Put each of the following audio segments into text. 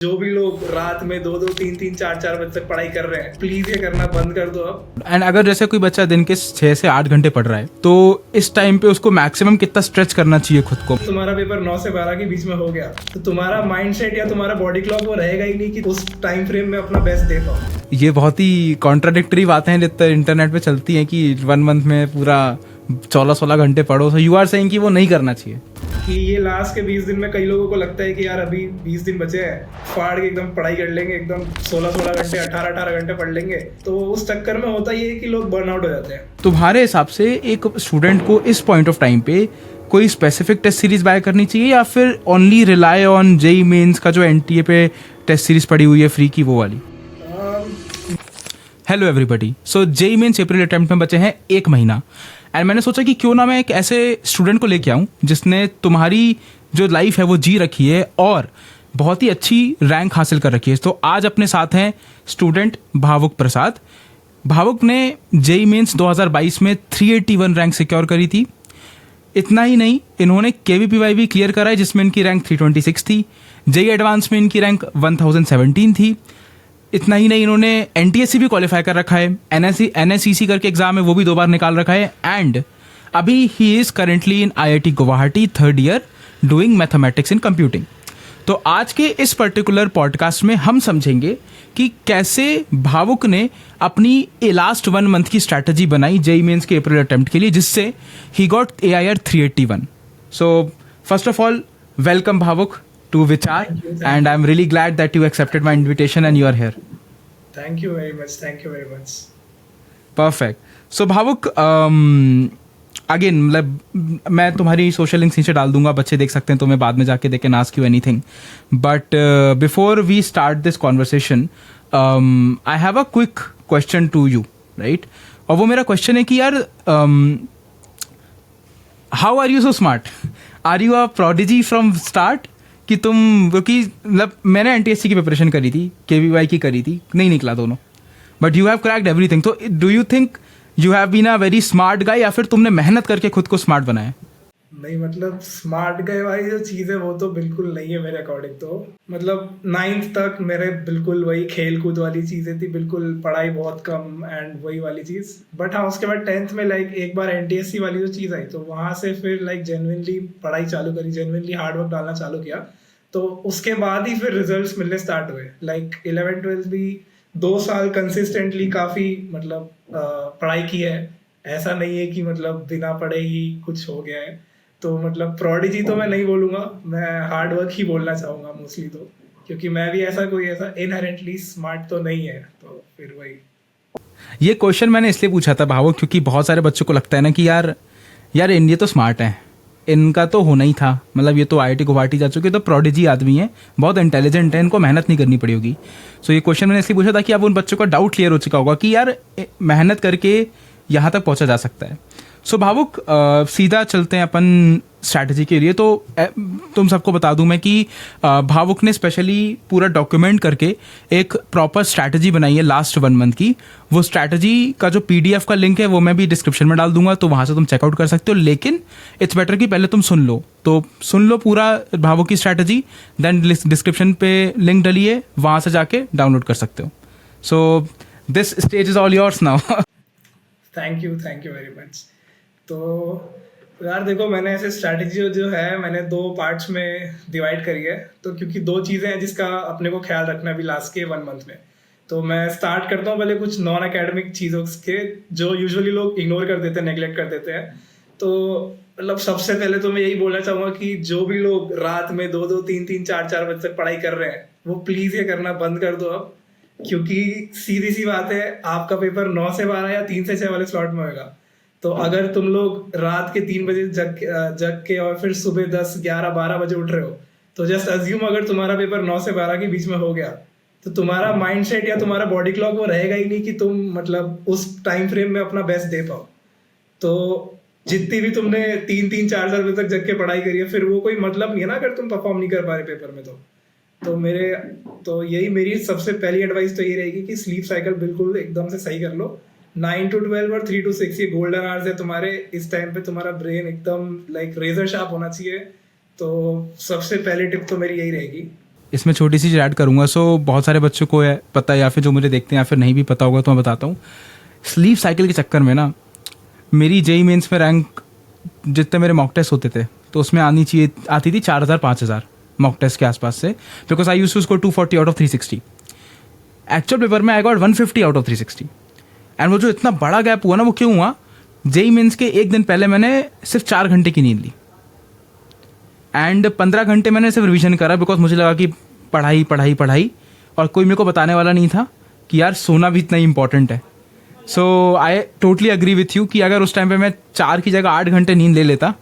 जो भी लोग रात में 2-2, 3-3, 4-4 बजे तक पढ़ाई कर रहे हैं, प्लीज ये करना बंद कर दो अब। एंड अगर जैसे कोई बच्चा दिन के 6 से 8 घंटे पढ़ रहा है तो इस टाइम पे उसको मैक्सिमम कितना स्ट्रेच करना चाहिए खुद को? तुम्हारा पेपर 9 से 12 के बीच में हो गया तो तुम्हारा माइंडसेट या तुम्हारा बॉडी क्लॉक वो रहेगा ही नहीं कि उस टाइम फ्रेम में अपना बेस्ट दे पाओ। ये बहुत ही कॉन्ट्राडिक्टरी बातें हैं जितने इंटरनेट पे चलती हैं कि 1 मंथ में पूरा 16-16 घंटे पढ़ो। सो यू आर सेइंग कि वो नहीं करना चाहिए। कि ये लास्ट के 20 दिन में कई लोगों को लगता है कि यार अभी 20 दिन बचे हैं, फाड़ के एकदम पढ़ाई कर लेंगे, एकदम 16-16 घंटे 18-18 घंटे पढ़ लेंगे। तो उस चक्कर में होता ये है कि लोग बर्नआउट हो जाते हैं। तुम्हारे हिसाब से एक स्टूडेंट को इस पॉइंट ऑफ टाइम पे कोई स्पेसिफिक टेस्ट सीरीज बाय करनी चाहिए या फिर only rely on JEE Mains का जो एनटीए पे टेस्ट सीरीज पड़ी हुई है फ्री की वो वाली? हेलो एवरीबॉडी, सो जेई मेंस अप्रैल अटेम्प्ट में बचे हैं 1 महीना एंड मैंने सोचा कि क्यों ना मैं एक ऐसे स्टूडेंट को लेके आऊँ जिसने तुम्हारी जो लाइफ है वो जी रखी है और बहुत ही अच्छी रैंक हासिल कर रखी है। तो आज अपने साथ हैं स्टूडेंट भावुक प्रसाद। भावुक ने जेई मेंस 2022 में 381 रैंक सिक्योर करी थी। इतना ही नहीं, इन्होंने केवीपीवाई भी क्लियर करा है जिसमें इनकी रैंक 326 थी। जेई एडवांस में इनकी रैंक 1017 थी। इतना ही नहीं, इन्होंने एनटीएससी भी क्वालिफाई कर रखा है, एनएसईसी करके एग्जाम है वो भी 2 बार निकाल रखा है एंड अभी he is currently in IIT Guwahati 3rd year doing mathematics in computing. तो आज के इस पर्टिकुलर पॉडकास्ट में हम समझेंगे कि कैसे भावुक ने अपनी लास्ट 1 मंथ की स्ट्रैटेजी बनाई जेई मेंस के अप्रैल अटेम्प्ट के लिए जिससे he got AIR 381। So first of all welcome भावुक to Vichar, and I'm really glad that you accepted my invitation and you are here. Thank you very much. Thank you very much. Perfect. So भावुक, again मतलब मैं तुम्हारी social links नीचे डाल दूंगा, बच्चे देख सकते हैं तुम्हें बाद में जाके, they can ask you anything. But before we start this conversation I have a quick question to you, right? और वो मेरा क्वेश्चन है कि यार how are you so smart? Are you a prodigy from start कि तुम, क्योंकि मतलब मैंने एनटीएससी की प्रिपरेशन करी थी, केवीवाई की करी थी, नहीं निकला दोनों, but you have cracked everything. तो do you think you have been a very smart guy या फिर तुमने मेहनत करके खुद को स्मार्ट बनाया? नहीं, मतलब स्मार्ट गाय वाली जो चीज़ है वो तो बिल्कुल नहीं है मेरे अकॉर्डिंग। तो मतलब 9th तक मेरे बिल्कुल वही खेल कूद वाली चीज़ें थी, बिल्कुल पढ़ाई बहुत कम एंड वही वाली चीज़। बट हाँ, उसके बाद 10th में लाइक एक बार एनटीएससी वाली जो चीज़ आई तो वहाँ से फिर लाइक जेन्युइनली पढ़ाई चालू करी, जेन्युइनली हार्डवर्क डालना चालू किया। तो उसके बाद ही फिर रिजल्ट्स मिलने स्टार्ट हुए। लाइक 11th-12th भी 2 साल कंसिस्टेंटली काफ़ी मतलब पढ़ाई की है। ऐसा नहीं है कि मतलब बिना पढ़े ही कुछ हो गया है। तो मतलब प्रोडिजी तो मैं नहीं बोलूँगा, मैं हार्ड वर्क ही बोलना चाहूँगा मोस्टली। तो क्योंकि मैं भी ऐसा इनहेरेंटली स्मार्ट तो नहीं है, तो फिर वही। ये क्वेश्चन मैंने इसलिए पूछा था भावुक क्योंकि बहुत सारे बच्चों को लगता है ना कि यार ये तो स्मार्ट है, इनका तो होना ही था, मतलब ये तो आईआईटी गुवाहाटी जा चुके, तो प्रोडिजी आदमी है, बहुत इंटेलिजेंट है, इनको मेहनत नहीं करनी पड़ी होगी। सो ये क्वेश्चन मैंने इसलिए पूछा था कि अब उन बच्चों का डाउट क्लियर हो चुका होगा कि यार मेहनत करके यहाँ तक पहुँचा जा सकता है। सो भावुक, सीधा चलते हैं अपन स्ट्रैटेजी के लिए। तो तुम सबको बता दूं मैं कि भावुक ने स्पेशली पूरा डॉक्यूमेंट करके एक प्रॉपर स्ट्रैटेजी बनाई है लास्ट 1 मंथ की। वो स्ट्रैटेजी का जो PDF का लिंक है वो मैं भी डिस्क्रिप्शन में डाल दूंगा, तो वहाँ से तुम चेकआउट कर सकते हो। लेकिन इट्स बेटर कि पहले तुम सुन लो, तो सुन लो पूरा भावुक की स्ट्रैटेजी, देन डिस्क्रिप्शन पे लिंक डलिए, वहाँ से जाके डाउनलोड कर सकते हो। So this stage is all yours now. Thank you very much. तो यार देखो, मैंने ऐसे स्ट्रैटेजी जो है मैंने 2 पार्ट्स में डिवाइड करी है। तो क्योंकि 2 चीज़ें हैं जिसका अपने को ख्याल रखना भी लास्ट के 1 मंथ में। तो मैं स्टार्ट करता हूँ पहले कुछ नॉन एकेडमिक चीज़ों के जो यूजुअली लोग इग्नोर कर देते हैं, नेगलेक्ट कर देते हैं। तो मतलब सबसे पहले तो मैं यही बोलना चाहूँगा कि जो भी लोग रात में 2-2, 3-3, 4-4 बजे तक पढ़ाई कर रहे हैं वो प्लीज़ ये करना बंद कर दो अब। क्योंकि सीधी सी बात है, आपका पेपर 9 से 12 या 3 से 6 वाले स्लॉट में होगा। तो अगर तुम लोग रात के 3 बजे जग के और फिर सुबह 10, 11, 12 बजे उठ रहे हो, तो जस्ट अज्यूम अगर तुम्हारा पेपर 9 से 12 के बीच में हो गया तो तुम्हारा माइंडसेट या तुम्हारा बॉडी क्लॉक वो रहेगा ही नहीं कि तुम मतलब उस टाइम फ्रेम में अपना बेस्ट दे पाओ। तो जितनी भी तुमने 3-3, 4-4 बजे तक जग के पढ़ाई करी है, फिर वो कोई मतलब नहीं है ना अगर तुम परफॉर्म नहीं कर पा रहे पेपर में। तो यही मेरी सबसे पहली एडवाइस तो ये रहेगी कि स्लीप साइकिल बिल्कुल एकदम से सही कर लो। 9 to 12 और 3 to 6 ये गोल्डन आवर्स है तुम्हारे। इस टाइम पे तुम्हारा ब्रेन एकदम लाइक रेजर शार्प होना चाहिए। तो सबसे पहली टिप तो मेरी यही रहेगी। इसमें छोटी सी चीज़ ऐड करूँगा। सो बहुत सारे बच्चों को है पता है, या फिर जो मुझे देखते हैं या फिर नहीं भी पता होगा तो मैं बताता हूँ। स्लीप साइकिल के चक्कर में ना मेरी जेई मेंस में रैंक जितने मेरे मॉक टेस्ट होते थे तो उसमें आती थी 4,000 5,000 मॉक टेस्ट के आसपास से, because I used to score 240 out of 360। Actual paper में I got 150 out of 360। And वो जो इतना बड़ा गैप हुआ ना, वो क्यों हुआ? जेई मेंस के एक दिन पहले मैंने सिर्फ 4 घंटे की नींद ली एंड 15 घंटे मैंने सिर्फ रिवीजन करा, बिकॉज मुझे लगा कि पढ़ाई पढ़ाई पढ़ाई, और कोई मेरे को बताने वाला नहीं था कि यार सोना भी इतना ही इंपॉर्टेंट है। So I totally agree with you कि अगर उस टाइम पे मैं 4 की जगह 8 घंटे नींद ले लेता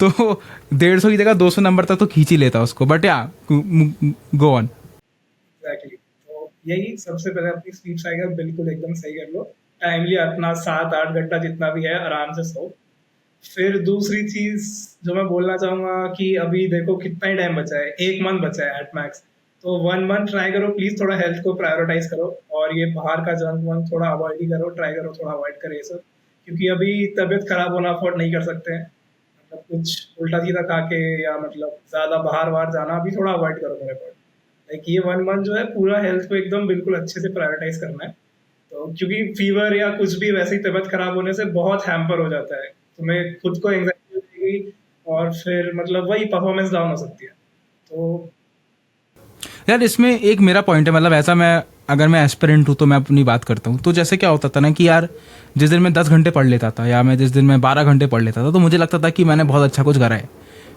तो 150 की जगह 200 नंबर तक तो खींच ही लेता उसको। बट या गो ऑन। एग्जैक्टली, तो यही सबसे पहले अपनी स्लीप साइकिल बिल्कुल एकदम सही कर लो। टाइमली अपना 7-8 घंटा जितना भी है आराम से सो। फिर दूसरी चीज जो मैं बोलना चाहूंगा कि अभी देखो कितना ही टाइम बचा है, 1 मंथ बचा है एट मैक्स। तो 1 मंथ ट्राई करो प्लीज, थोड़ा हेल्थ को प्रायोरिटाइज करो और ये बाहर का जंक वंक थोड़ा अवॉइड ही करो, ट्राई करो थोड़ा अवॉइड करो ये सब, क्योंकि अभी तबीयत खराब होना अफोर्ड नहीं कर सकते हैं। मतलब कुछ उल्टा सीधा खा के या मतलब ज्यादा बाहर बाहर जाना भी थोड़ा अवॉइड करो मेरे को। लाइक ये 1 मंथ जो है पूरा हेल्थ को एकदम बिल्कुल अच्छे से प्रायोरिटाइज करना है। तो क्योंकि फीवर या कुछ भी वैसे ही तबीयत खराब होने से बहुत हैम्पर हो जाता है, तुम्हें खुद को एंग्जाइटी हो जाएगी और फिर मतलब वही परफॉर्मेंस डाउन हो सकती है। तो यार इसमें एक मेरा पॉइंट है, मतलब ऐसा मैं अगर मैं एस्पिरेंट हूँ तो मैं अपनी बात करता हूँ। तो जैसे क्या होता था ना कि यार जिस दिन मैं 10 घंटे पढ़ लेता था या मैं जिस दिन मैं 12 घंटे पढ़ लेता था तो मुझे लगता था कि मैंने बहुत अच्छा कुछ करा है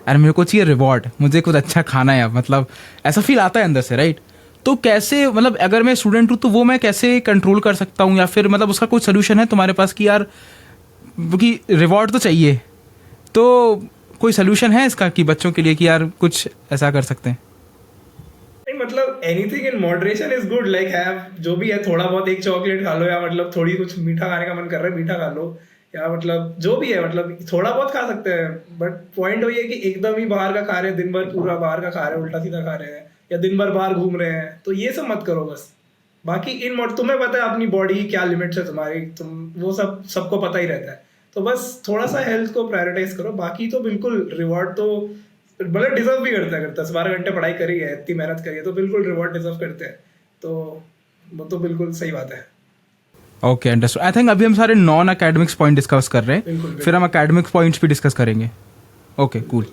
यार, मेरे को चाहिए रिवॉर्ड, मुझे कुछ अच्छा खाना है, मतलब ऐसा फील आता है अंदर से, राइट? तो कैसे, मतलब अगर मैं स्टूडेंट हूँ तो वो मैं कैसे कंट्रोल कर सकता हूँ, या फिर मतलब उसका कोई सोल्यूशन है तुम्हारे पास कि यार कि रिवॉर्ड तो चाहिए, तो कोई सोल्यूशन है इसका कि बच्चों के लिए कि यार कुछ ऐसा कर सकते हैं? नहीं मतलब anything in moderation is good, like have जो भी है थोड़ा बहुत, एक चॉकलेट खा लो या मतलब थोड़ी कुछ मीठा खाने का मन कर रहा है मीठा खा लो, या मतलब जो भी है मतलब थोड़ा बहुत खा सकते हैं। बट पॉइंट वही है कि एकदम ही बाहर का खा रहे हैं, दिन भर पूरा बाहर का खा रहे हैं, उल्टा सीधा खा रहे हैं या दिन भर बाहर घूम रहे हैं, तो ये सब मत करो बस। बाकी इन मोड तुम्हें पता है अपनी बॉडी की क्या लिमिट्स है तुम्हारी, तुम वो सब सबको पता ही रहता है। तो बस थोड़ा सा हेल्थ को प्रायोरिटाइज करो, बाकी तो बिल्कुल रिवॉर्ड तो मतलब डिजर्व भी करता है, अगर 10-12 घंटे पढ़ाई करी है, इतनी मेहनत करी है तो बिल्कुल रिवॉर्ड डिजर्व करते हैं। तो वो तो बिल्कुल सही बात है। Okay, understood. आई थिंक अभी हम सारे नॉन अकेडमिक्स पॉइंट डिस्कस कर रहे हैं, बिल्कुल फिर हम अकेडमिक्स पॉइंट्स भी डिस्कस करेंगे। Okay, cool.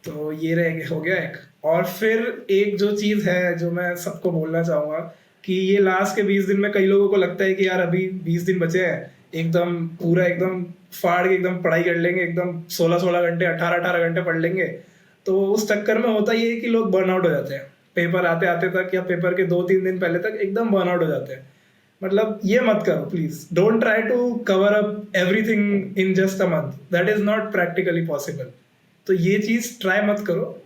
तो ये हो गया एक। और फिर एक जो चीज है जो मैं सबको बोलना चाहूंगा कि ये लास्ट के 20 दिन में कई लोगों को लगता है कि यार अभी 20 दिन बचे हैं, एकदम पूरा एकदम फाड़ के एकदम पढ़ाई कर लेंगे, एकदम 16-16 घंटे 18-18 घंटे पढ़ लेंगे। तो उस चक्कर में होता ये है कि लोग बर्नआउट हो जाते हैं, पेपर आते आते तक या पेपर के 2-3 दिन पहले तक एकदम बर्नआउट हो जाते हैं। मतलब ये मत करो please, don't try to cover up everything in just a month, that is not practically possible. तो ये चीज ट्राई मत करो।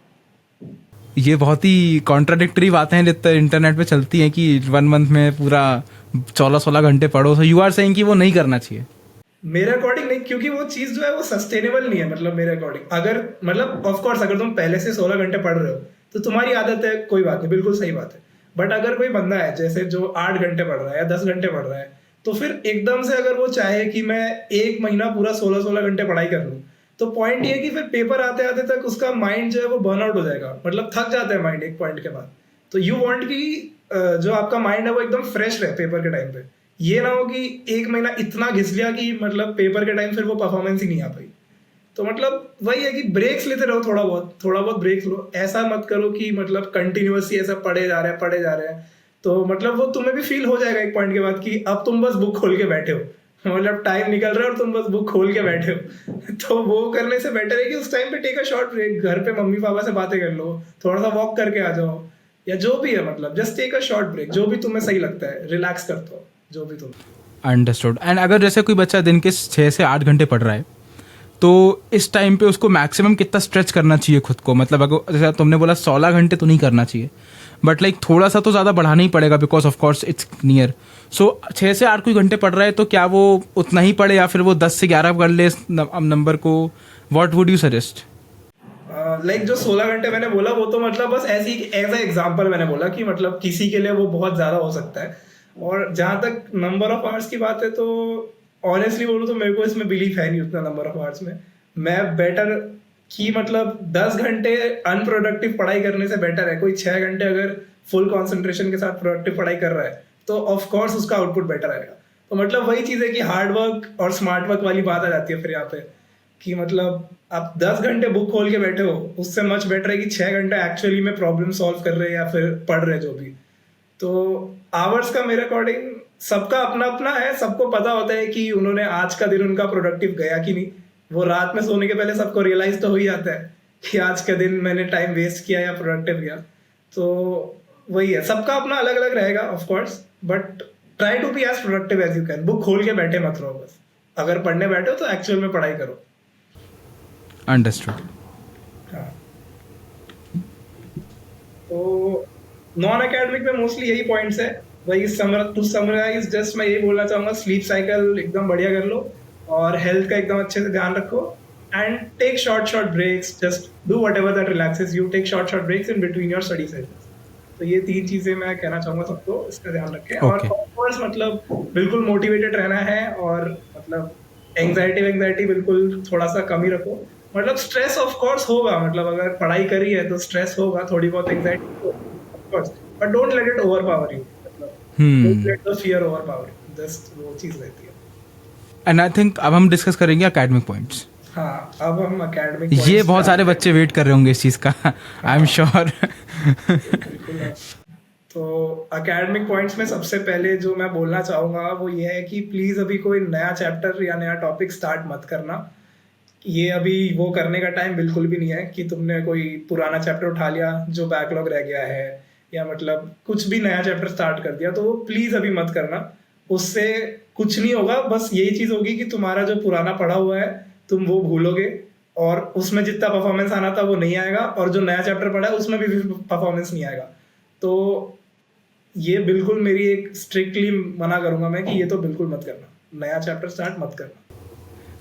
ये बहुत ही कॉन्ट्राडिक्टरी बातें हैं जितने इंटरनेट पे चलती हैं कि 1 मंथ में पूरा 16-16 घंटे पढ़ो, सो यू आर सेइंग कि वो नहीं करना चाहिए? मेरे अकॉर्डिंग नहीं, क्योंकि वो चीज जो है वो सस्टेनेबल नहीं है। मतलब मेरे अकॉर्डिंग अगर मतलब ऑफ कोर्स अगर तुम पहले से 16 घंटे पढ़ रहे हो तो तुम्हारी आदत है, कोई बात नहीं, बिल्कुल सही बात है। बट अगर कोई बंदा है जैसे जो 8 घंटे पढ़ रहा है या 10 घंटे पढ़ रहा है, तो फिर एकदम से अगर वो चाहे कि मैं 1 महीना पूरा 16-16 घंटे पढ़ाई कर लूँ, तो पॉइंट ये है कि फिर पेपर आते आते तक उसका माइंड जो है वो बर्नआउट हो जाएगा, मतलब थक जाता है माइंड एक पॉइंट के बाद। तो यू वांट कि जो आपका माइंड है वो एकदम फ्रेश रहे पेपर के टाइम पे। ये ना हो कि 1 महीना इतना घिस लिया कि मतलब पेपर के टाइम फिर वो परफॉर्मेंस ही नहीं आ पाई। तो मतलब वही है कि ब्रेक्स लेते रहो, थोड़ा बहुत ब्रेक लो। ऐसा मत करो कि मतलब कंटिन्यूअसली ऐसा पढ़े जा रहे हैं। तो मतलब वो तुम्हें भी फील हो जाएगा एक पॉइंट के बाद कि अब तुम बस बुक खोल के बैठे हो, मतलब टाइम निकल रहा है और तुम बस बुक खोल के बैठे हो। तो वो करने से बेटर है कि उस टाइम पे टेक अ शॉर्ट ब्रेक, घर पे मम्मी पापा से बातें कर लो, थोड़ा सा वॉक करके आ जाओ, या जो भी है मतलब just take a short break, जो भी तुम्हें सही लगता है, रिलैक्स करते हो जो भी तुम। अंडरस्टूड। एंड अगर जैसे कोई बच्चा दिन के 6 से 8 घंटे पढ़ रहा है तो इस टाइम पे उसको मैक्सिमम कितना स्ट्रेच करना चाहिए खुद को? मतलब अगर जैसे तुमने बोला 16 घंटे तो नहीं करना चाहिए, बट लाइक थोड़ा सा तो ज़्यादा बढ़ाना ही पड़ेगा because of course it's near. So 6 से 8 कोई घंटे पढ़ रहा है तो क्या वो उतना ही पढ़े या फिर वो 10 से 11 कर ले नंबर को? What would you suggest? Like जो 16 घंटे मैंने बोला वो तो मतलब बस ऐसी एज अ एग्जाम्पल मैंने बोला कि मतलब किसी के लिए वो बहुत ज्यादा हो सकता है। और जहां तक नंबर ऑफ आवर्स की बात है तो ऑनेस्टली बोलूँ तो मेरे को इसमें बिलीफ है नहीं उतना नंबर ऑफ आवर्स में। मैं बेटर कि मतलब 10 घंटे अनप्रोडक्टिव पढ़ाई करने से बेटर है कोई 6 घंटे अगर फुल कंसंट्रेशन के साथ प्रोडक्टिव पढ़ाई कर रहा है तो ऑफ कोर्स उसका आउटपुट बेटर आएगा। तो मतलब वही चीज़ है कि हार्ड वर्क और स्मार्ट वर्क वाली बात आ जाती है फिर यहाँ पे कि मतलब आप 10 घंटे बुक खोल के बैठे हो उससे मच बेटर है कि 6 घंटे एक्चुअली में प्रॉब्लम सॉल्व कर रहे हैं या फिर पढ़ रहे जो भी। तो आवर्स का मेरे अकॉर्डिंग सबका अपना अपना है, सबको पता होता है कि उन्होंने आज का दिन उनका प्रोडक्टिव गया कि नहीं। वो रात में सोने के पहले सबको रियलाइज तो हो ही जाता है कि आज का दिन मैंने टाइम वेस्ट किया या प्रोडक्टिव गया। तो वही है, सबका अपना अलग अलग रहेगा of course, but try to be as productive as you can. Book खोल के बैठे मत रहो बस, अगर पढ़ने बैठे हो तो एक्चुअल में पढ़ाई करो। अंडरस्टूड। हाँ, तो नॉन एकेडमिक में मोस्टली यही पॉइंट्स है। वही टू समराइज जस्ट मैं यही बोलना चाहूँगा, स्लीप साइकिल एकदम बढ़िया कर लो और हेल्थ का एकदम अच्छे से ध्यान रखो and take short breaks, just do whatever that relaxes you, take short breaks in between your study sessions. तो ये 3 चीजें मैं कहना चाहूँगा सबको, इसका ध्यान रखें। और Okay. ऑफ कोर्स मतलब बिल्कुल मोटिवेटेड रहना है और मतलब एंग्जाइटी बिल्कुल थोड़ा सा कम ही रखो। मतलब स्ट्रेस ऑफ कोर्स होगा, मतलब अगर पढ़ाई करी है तो स्ट्रेस होगा, थोड़ी बहुत anxiety of course, but don't let it overpower you, मतलब don't let the fear overpower you, just वो चीज रहती है। एंड आई थिंक अब हम डिस्कस करेंगे एकेडमिक पॉइंट्स। हाँ, अब हम एकेडमिक ये बहुत सारे बच्चे वेट कर रहे होंगे इस चीज़ का, आई एम श्योर। तो एकेडमिक पॉइंट्स में सबसे पहले जो मैं बोलना चाहूँगा वो ये है कि प्लीज़ अभी कोई नया चैप्टर या नया टॉपिक स्टार्ट मत करना। ये अभी वो करने का टाइम बिल्कुल भी नहीं है कि तुमने कोई पुराना चैप्टर उठा लिया जो बैकलॉग रह गया है या मतलब कुछ भी नया चैप्टर स्टार्ट कर दिया, तो वो प्लीज़ अभी मत करना। उससे कुछ नहीं होगा, बस यही चीज़ होगी कि तुम्हारा जो पुराना पढ़ा हुआ है तुम वो भूलोगे और उसमें जितना परफॉर्मेंस आना था वो नहीं आएगा, और जो नया चैप्टर पढ़ा है उसमें भी परफॉर्मेंस नहीं आएगा। तो ये बिल्कुल मेरी एक स्ट्रिक्टली मना करूंगा मैं कि ये तो बिल्कुल मत करना, नया चैप्टर स्टार्ट मत करना।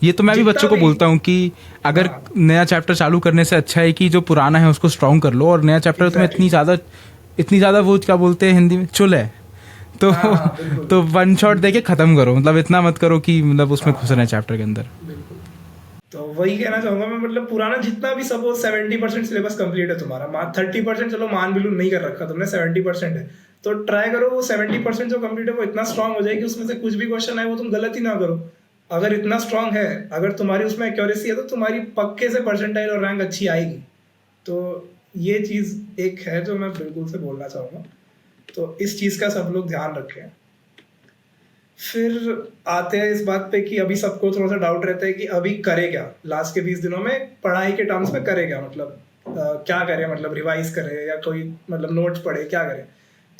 ये तो मैं भी जितना बच्चों को भी- बोलता हूँ कि अगर हाँ। नया चैप्टर चालू करने से अच्छा है कि जो पुराना है उसको स्ट्रॉन्ग कर लो, और नया चैप्टर तुम्हें इतनी ज़्यादा वो क्या बोलते हैं हिंदी में, चुल है तो हाँ, बिल्कुल। तो वन शॉट दे के ख़त्म करो, मतलब इतना मत करो कि मतलब उसमें घुस रहे हैं चैप्टर के अंदर। बिल्कुल। तो वही कहना चाहूंगा मैं, मतलब पुराना जितना भी सपोज 70% सिलेबस कंप्लीट है तुम्हारा, 30% चलो मान भी लूं नहीं कर रखा तुमने, 70% है, तो ट्राई करो वो 70% जो कंप्लीट है वो इतना स्ट्रांग हो जाए कि उसमें से कुछ भी क्वेश्चन आए वो तुम गलत ही ना करो। अगर इतना स्ट्रांग है, अगर तुम्हारी उसमें एक्यूरेसी है, तो तुम्हारी पक्के से परसेंटाइल और रैंक अच्छी आएगी। तो ये चीज़ एक है जो मैं बिल्कुल से बोलना चाहूँगा, तो इस चीज़ का सब लोग ध्यान रखें। फिर आते हैं इस बात पे कि अभी सबको थोड़ा सा डाउट रहता है कि अभी करे क्या, लास्ट के 20 दिनों में पढ़ाई के टर्म्स में करे क्या, मतलब क्या करें, मतलब रिवाइज करें या कोई मतलब नोट्स पढ़े, क्या करें।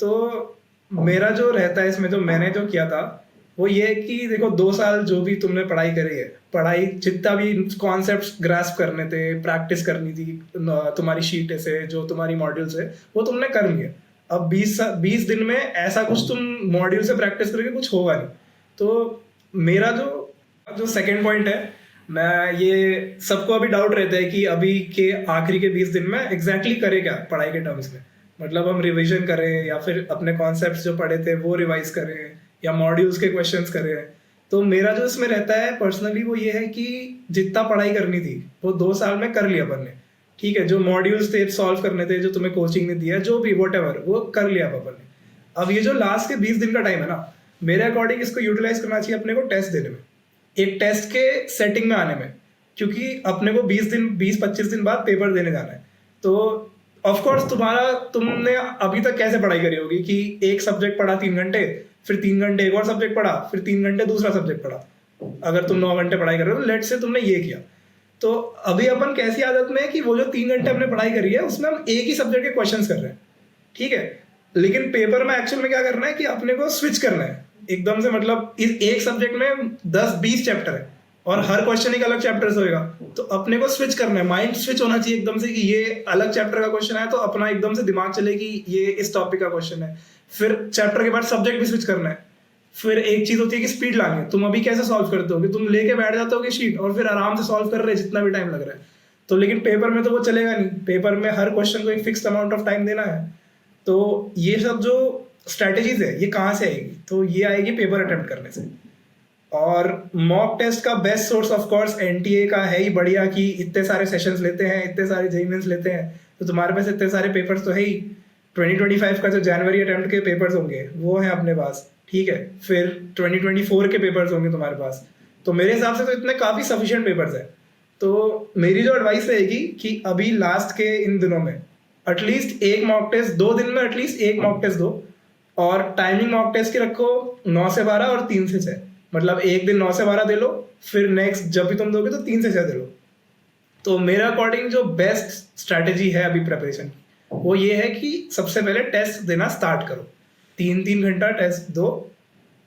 तो मेरा जो रहता है इसमें, जो मैंने जो किया था वो ये है कि देखो 2 साल जो भी तुमने पढ़ाई करी है, पढ़ाई जितना भी कॉन्सेप्ट्स ग्रास्प करने थे, प्रैक्टिस करनी थी, तुम्हारी शीट से जो तुम्हारी मॉड्यूल्स है वो तुमने कर लिया। अब 20 दिन में ऐसा कुछ तुम मॉड्यूल से प्रैक्टिस करके कुछ होगा नहीं। तो मेरा जो सेकंड पॉइंट है, मैं ये सबको अभी डाउट रहता है कि अभी के आखिरी के 20 दिन में एग्जैक्टली करे क्या पढ़ाई के टर्म्स में, मतलब हम रिवीजन करें या फिर अपने कॉन्सेप्ट्स जो पढ़े थे वो रिवाइज करें या मॉड्यूल्स के क्वेश्चंस करें। तो मेरा जो इसमें रहता है पर्सनली वो ये है कि जितना पढ़ाई करनी थी वो 2 साल में कर लिया अपन ने, ठीक है। जो मॉड्यूल्स थे सॉल्व करने थे, जो तुम्हें कोचिंग ने दिया, जो भी व्हाटएवर वो कर लिया अपन ने। अब ये जो लास्ट के 20 दिन का टाइम है ना, मेरे अकॉर्डिंग इसको यूटिलाइज करना चाहिए अपने को टेस्ट देने में, एक टेस्ट के सेटिंग में आने में, क्योंकि अपने को 20-25 दिन बाद पेपर देने जाना है। तो ऑफ कोर्स तुमने अभी तक कैसे पढ़ाई करी होगी कि एक सब्जेक्ट पढ़ा 3 घंटे, फिर 3 घंटे एक और सब्जेक्ट पढ़ा, फिर 3 घंटे दूसरा सब्जेक्ट पढ़ा। अगर तुम 9 घंटे पढ़ाई कर रहे हो, लेट से तुमने ये किया। तो अभी अपन कैसी आदत में है कि वो जो 3 घंटे हमने पढ़ाई करी है उसमें हम एक ही सब्जेक्ट के क्वेश्चंस कर रहे हैं, ठीक है। लेकिन पेपर में एक्चुअल में क्या करना है कि अपने को स्विच करना है एकदम से, मतलब इस एक सब्जेक्ट में 10-20 चैप्टर है और हर क्वेश्चन एक अलग चैप्टर से होगा, तो अपने को स्विच करना है, माइंड स्विच होना चाहिए एकदम से कि ये अलग चैप्टर का क्वेश्चन है, तो अपना एकदम से दिमाग चले कि ये इस टॉपिक का क्वेश्चन है। फिर चैप्टर के बाद सब्जेक्ट भी स्विच करना है। फिर एक चीज होती है कि स्पीड लानी है। तुम अभी कैसे सॉल्व करते हो कि तुम लेके बैठ जाते हो कि शीट और फिर आराम से सॉल्व कर रहे हैं जितना भी टाइम लग रहा है, तो लेकिन पेपर में तो वो चलेगा नहीं। पेपर में हर क्वेश्चन को एक फिक्स्ड अमाउंट ऑफ टाइम देना है। तो ये सब जो स्ट्रैटेजीज है ये कहाँ से आएगी, तो ये आएगी पेपर अटेम्प्ट करने से। और मॉक टेस्ट का best source of course NTA का है ही बढ़िया, कि इतने सारे सेशंस लेते हैं, इतने सारे जेईई मेंस लेते हैं, तो तुम्हारे पास इतने सारे पेपर्स तो है ही। 2025 का जो जनवरी अटेम्प्ट के पेपर्स होंगे वो है अपने पास, ठीक है। फिर 2024 के पेपर्स होंगे तुम्हारे पास, तो मेरे हिसाब से तो इतने काफ़ी सफिशिएंट पेपर्स हैं। तो मेरी जो एडवाइस रहेगी कि अभी लास्ट के इन दिनों में एटलीस्ट एक मॉक टेस्ट, 2 दिन में एटलीस्ट एक मॉक टेस्ट दो, और टाइमिंग मॉक टेस्ट की रखो 9 से 12 और 3 से 6। मतलब एक दिन 9 से 12 दे लो, फिर नेक्स्ट जब भी तुम दोगे तो 3 से 6 दे लो। तो मेरा अकॉर्डिंग जो बेस्ट स्ट्रैटेजी है अभी प्रिपरेशन की, वो ये है कि सबसे पहले टेस्ट देना स्टार्ट करो। 3-3 घंटा टेस्ट दो,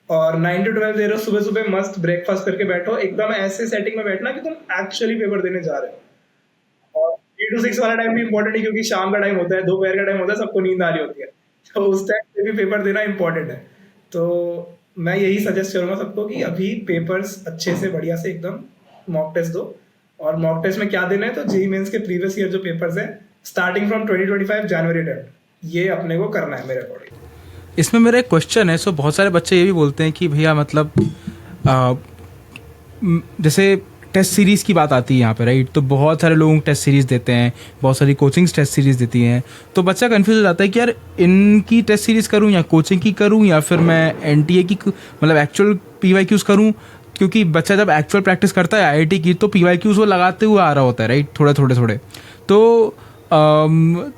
और 9 to 12 दे रहे हो, सुबह सुबह मस्त ब्रेकफास्ट करके बैठो, एकदम ऐसे सेटिंग में बैठना कि तुम एक्चुअली पेपर देने जा रहे हो। और 3 to 6 वाला टाइम भी इंपॉर्टेंट है, क्योंकि शाम का टाइम होता है, दोपहर का टाइम होता है, सबको नींद आ रही होती है, तो उस टाइम पे भी पेपर देना इंपॉर्टेंट है। तो मैं यही सजेस्ट करूंगा सबको कि अभी पेपर्स अच्छे से बढ़िया से एकदम मॉक टेस्ट दो। और मॉक टेस्ट में क्या देना है, तो जेईई मेंस के प्रीवियस ईयर जो पेपर्स हैं स्टार्टिंग फ्रॉम 2025 जनवरी अटेम्प्ट, ये अपने को करना है मेरे अकॉर्डिंग। इसमें मेरा एक क्वेश्चन है। सो बहुत सारे बच्चे ये भी बोलते हैं कि भैया मतलब जैसे टेस्ट सीरीज़ की बात आती है यहाँ पे, राइट, तो बहुत सारे लोग टेस्ट सीरीज़ देते हैं, बहुत सारी कोचिंग्स टेस्ट सीरीज़ देती हैं, तो बच्चा कंफ्यूज हो जाता है कि यार इनकी टेस्ट सीरीज़ करूँ या कोचिंग की करूँ, या फिर मैं एनटीए की मतलब एक्चुअल पीवाईक्यूज़ करूँ। क्योंकि बच्चा जब एक्चुअल प्रैक्टिस करता है आईआईटी की, तो पीवाईक्यूज़ वो लगाते हुए आ रहा होता है, राइट, थोड़े। तो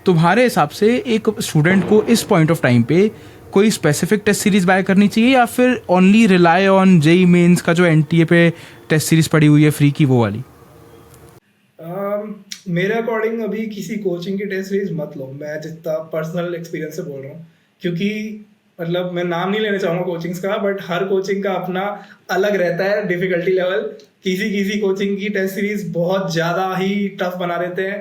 तुम्हारे हिसाब से एक स्टूडेंट को इस पॉइंट ऑफ टाइम पे कोई स्पेसिफिक टेस्ट सीरीज बाय करनी चाहिए, या फिर only rely on JEE Mains का जो एनटीए पे टेस्ट सीरीज पड़ी हुई है फ्री की, वो वाली? मेरे अकॉर्डिंग अभी किसी कोचिंग की टेस्ट सीरीज मत लो, मैं जितना पर्सनल एक्सपीरियंस से बोल रहा हूँ। क्योंकि मतलब मैं नाम नहीं लेना चाहूँगा कोचिंग्स का, बट हर कोचिंग का अपना अलग रहता है डिफिकल्टी लेवल। किसी कोचिंग की टेस्ट सीरीज बहुत ज़्यादा ही टफ बना देते हैं,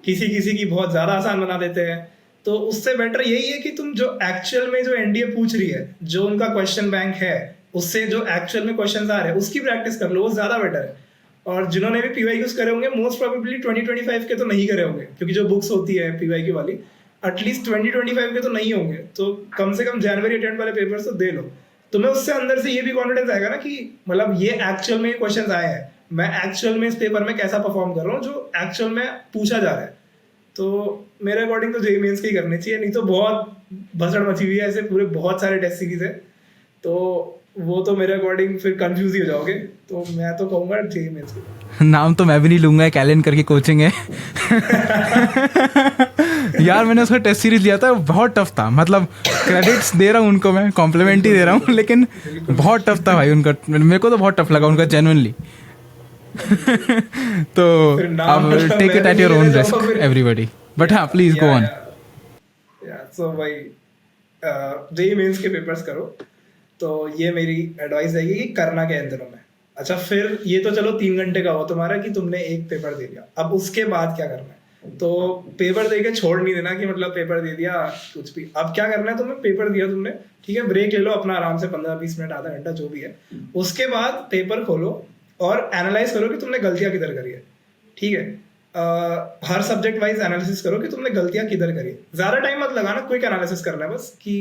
किसी की बहुत ज़्यादा आसान बना देते हैं। तो उससे बेटर यही है कि तुम जो एक्चुअल में जो एनडीए पूछ रही है, जो उनका क्वेश्चन बैंक है, उससे जो एक्चुअल में क्वेश्चंस आ रहे हैं उसकी प्रैक्टिस कर लो, वो ज़्यादा बेटर है। और जिन्होंने भी पीवाईक्यूज करे होंगे मोस्ट प्रोबेबली 2025 के तो नहीं करे होंगे, क्योंकि जो बुक्स होती है पीवाईक्यू वाली एटलीस्ट 2025 के तो नहीं होंगे। तो कम से कम जनवरी अटेम्प्ट वाले पेपर्स तो दे लो, तुम्हें उससे अंदर से ये भी कॉन्फिडेंस आएगा ना कि मतलब ये एक्चुअल में क्वेश्चंस आए हैं, मैं एक्चुअल में इस पेपर में कैसा परफॉर्म कर रहा हूँ जो एक्चुअल में पूछा जा रहा है। तो मेरे अकॉर्डिंग तो जेईई मेंस की करनी चाहिए, नहीं तो बहुत भसड़ मची हुई है, ऐसे पूरे बहुत सारे टेस्ट सीरीज है, तो वो तो मेरे अकॉर्डिंग फिर कंफ्यूज ही हो जाओगे। तो मैं तो कहूँगा जेईई मेंस की। नाम तो मैं भी नहीं लूंगा, एक एलन करके कोचिंग है यार मैंने उसका टेस्ट सीरीज लिया था, बहुत टफ था। मतलब क्रेडिट्स दे रहा हूँ उनको, मैं कॉम्प्लीमेंट ही दे रहा हूँ, लेकिन बहुत टफ था भाई उनका, मेरे को तो बहुत टफ लगा उनका जेन्युइनली तो अब take it at your own risk everybody, but हाँ प्लीज गो ऑन। सो भाई जेईई मेंस के पेपर्स करो, तो ये मेरी एडवाइस रहेगी कि करना क्या इन दिनों में। अच्छा, फिर ये तो चलो 3 घंटे का हो तुम्हारा कि तुमने एक पेपर दे दिया, अब उसके बाद क्या करना है? तो पेपर दे के छोड़ नहीं देना कि मतलब पेपर दे दिया कुछ भी। अब क्या करना है, तुम्हें पेपर दिया तुमने, ठीक है, ब्रेक ले लो अपना आराम से 15-20 मिनट, आधा घंटा जो भी है। उसके बाद पेपर खोलो और एनालाइज करो कि तुमने गलतियां किधर करी है, ठीक है। हर सब्जेक्ट वाइज एनालिसिस करो कि तुमने गलतियां किधर करी है। ज्यादा टाइम मत लगाना, क्विक एनालिसिस करना है बस कि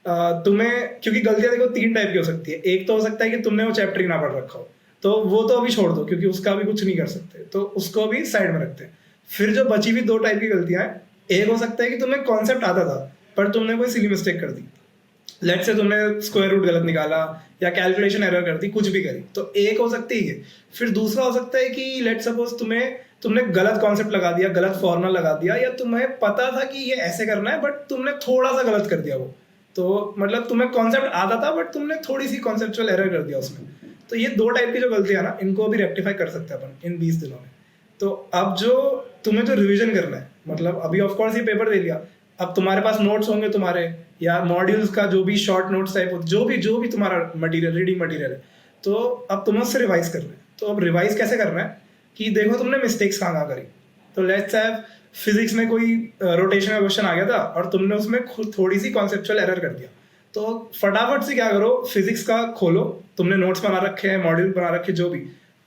तुम्हें, क्योंकि गलतियां देखो 3 टाइप की हो सकती है। एक तो हो सकता है कि तुमने वो चैप्टर ही ना पढ़ रखा हो, तो वो तो अभी छोड़ दो क्योंकि उसका भी कुछ नहीं कर सकते, तो उसको भी साइड में रखते हैं। फिर जो बची हुई 2 टाइप की गलतियां हैं, एक हो सकता है कि तुम्हें कॉन्सेप्ट आता था पर तुमने कोई सिली मिस्टेक कर दी, लेट्स से तुमने स्क्वायर रूट गलत निकाला या कैलकुलेशन एरर कर दी, कुछ भी करी, तो एक हो सकती है। फिर दूसरा हो सकता है कि लेट्स सपोज तुमने गलत कॉन्सेप्ट लगा दिया, गलत फॉर्मूला लगा दिया, या तुम्हें पता था कि ये ऐसे करना है बट तुमने थोड़ा सा गलत कर दिया वो, तो मतलब तुम्हें कॉन्सेप्ट आता था बट तुमने थोड़ी सी कॉन्सेप्चुअल एरर कर दिया उसमें। तो ये 2 टाइप की जो गलतियां ना, इनको अभी रेक्टिफाई कर सकते हैं अपन इन 20 दिनों में। तो अब जो तुम्हें जो रिवीजन करना है, मतलब अभी ऑफ कोर्स ये पेपर दे दिया, अब तुम्हारे पास नोट्स होंगे तुम्हारे, या मॉड्यूल्स का जो भी शॉर्ट नोट्स टाइप जो भी तुम्हारा मटेरियल, रीडिंग मटेरियल है, तो अब तुम्हें उससे रिवाइज करना है। तो अब रिवाइज कैसे करना है कि देखो तुमने मिस्टेक्स कहाँ करी। तो लेट्स से फिजिक्स में कोई रोटेशन का क्वेश्चन आ गया था और तुमने उसमें थोड़ी सी कॉन्सेप्चुअल एरर कर दिया, तो फटाफट से क्या करो, फिजिक्स का खोलो, तुमने नोट्स बना रखे हैं, मॉड्यूल बना रखे, जो भी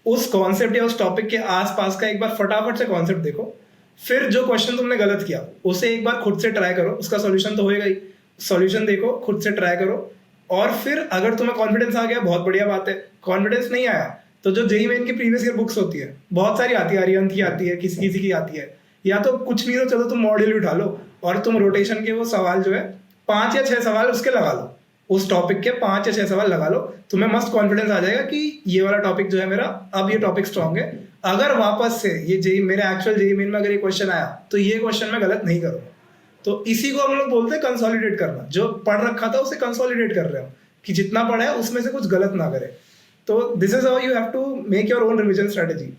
उस कॉन्सेप्ट या उस टॉपिक के आसपास का एक बार फटाफट से कॉन्सेप्ट देखो। फिर जो क्वेश्चन तुमने गलत किया उसे एक बार खुद से ट्राई करो, उसका सॉल्यूशन तो होएगा ही, सॉल्यूशन देखो, खुद से ट्राई करो, और फिर अगर तुम्हें कॉन्फिडेंस आ गया बहुत बढ़िया बात है, कॉन्फिडेंस नहीं आया तो जो जेईई मेन की प्रीवियस ईयर बुक्स होती है बहुत सारी आती है, अरिहंत की आती है, किसी किसी की आती है, या तो कुछ नहीं तो चलो तुम मॉड्यूल उठा लो और तुम रोटेशन के वो सवाल जो है 5 या 6 सवाल उसके लगा लो, उस टॉपिक के 5 या 6 सवाल लगा लो, तुम्हें मस्त कॉन्फिडेंस आ जाएगा कि ये वाला टॉपिक जो है मेरा, अब ये टॉपिक स्ट्रांग है, अगर वापस से ये जेईई मेरे एक्चुअल जेईई मेन में अगर ये क्वेश्चन आया तो ये क्वेश्चन मैं गलत नहीं करूँगा। तो इसी को हम लोग बोलते हैं कंसोलिडेट करना, जो पढ़ रखा था उसे कंसोलिडेट कर रहे हो कि जितना पढ़ा है उसमें से कुछ गलत ना करे। तो this is how you have to make your own revision strategy.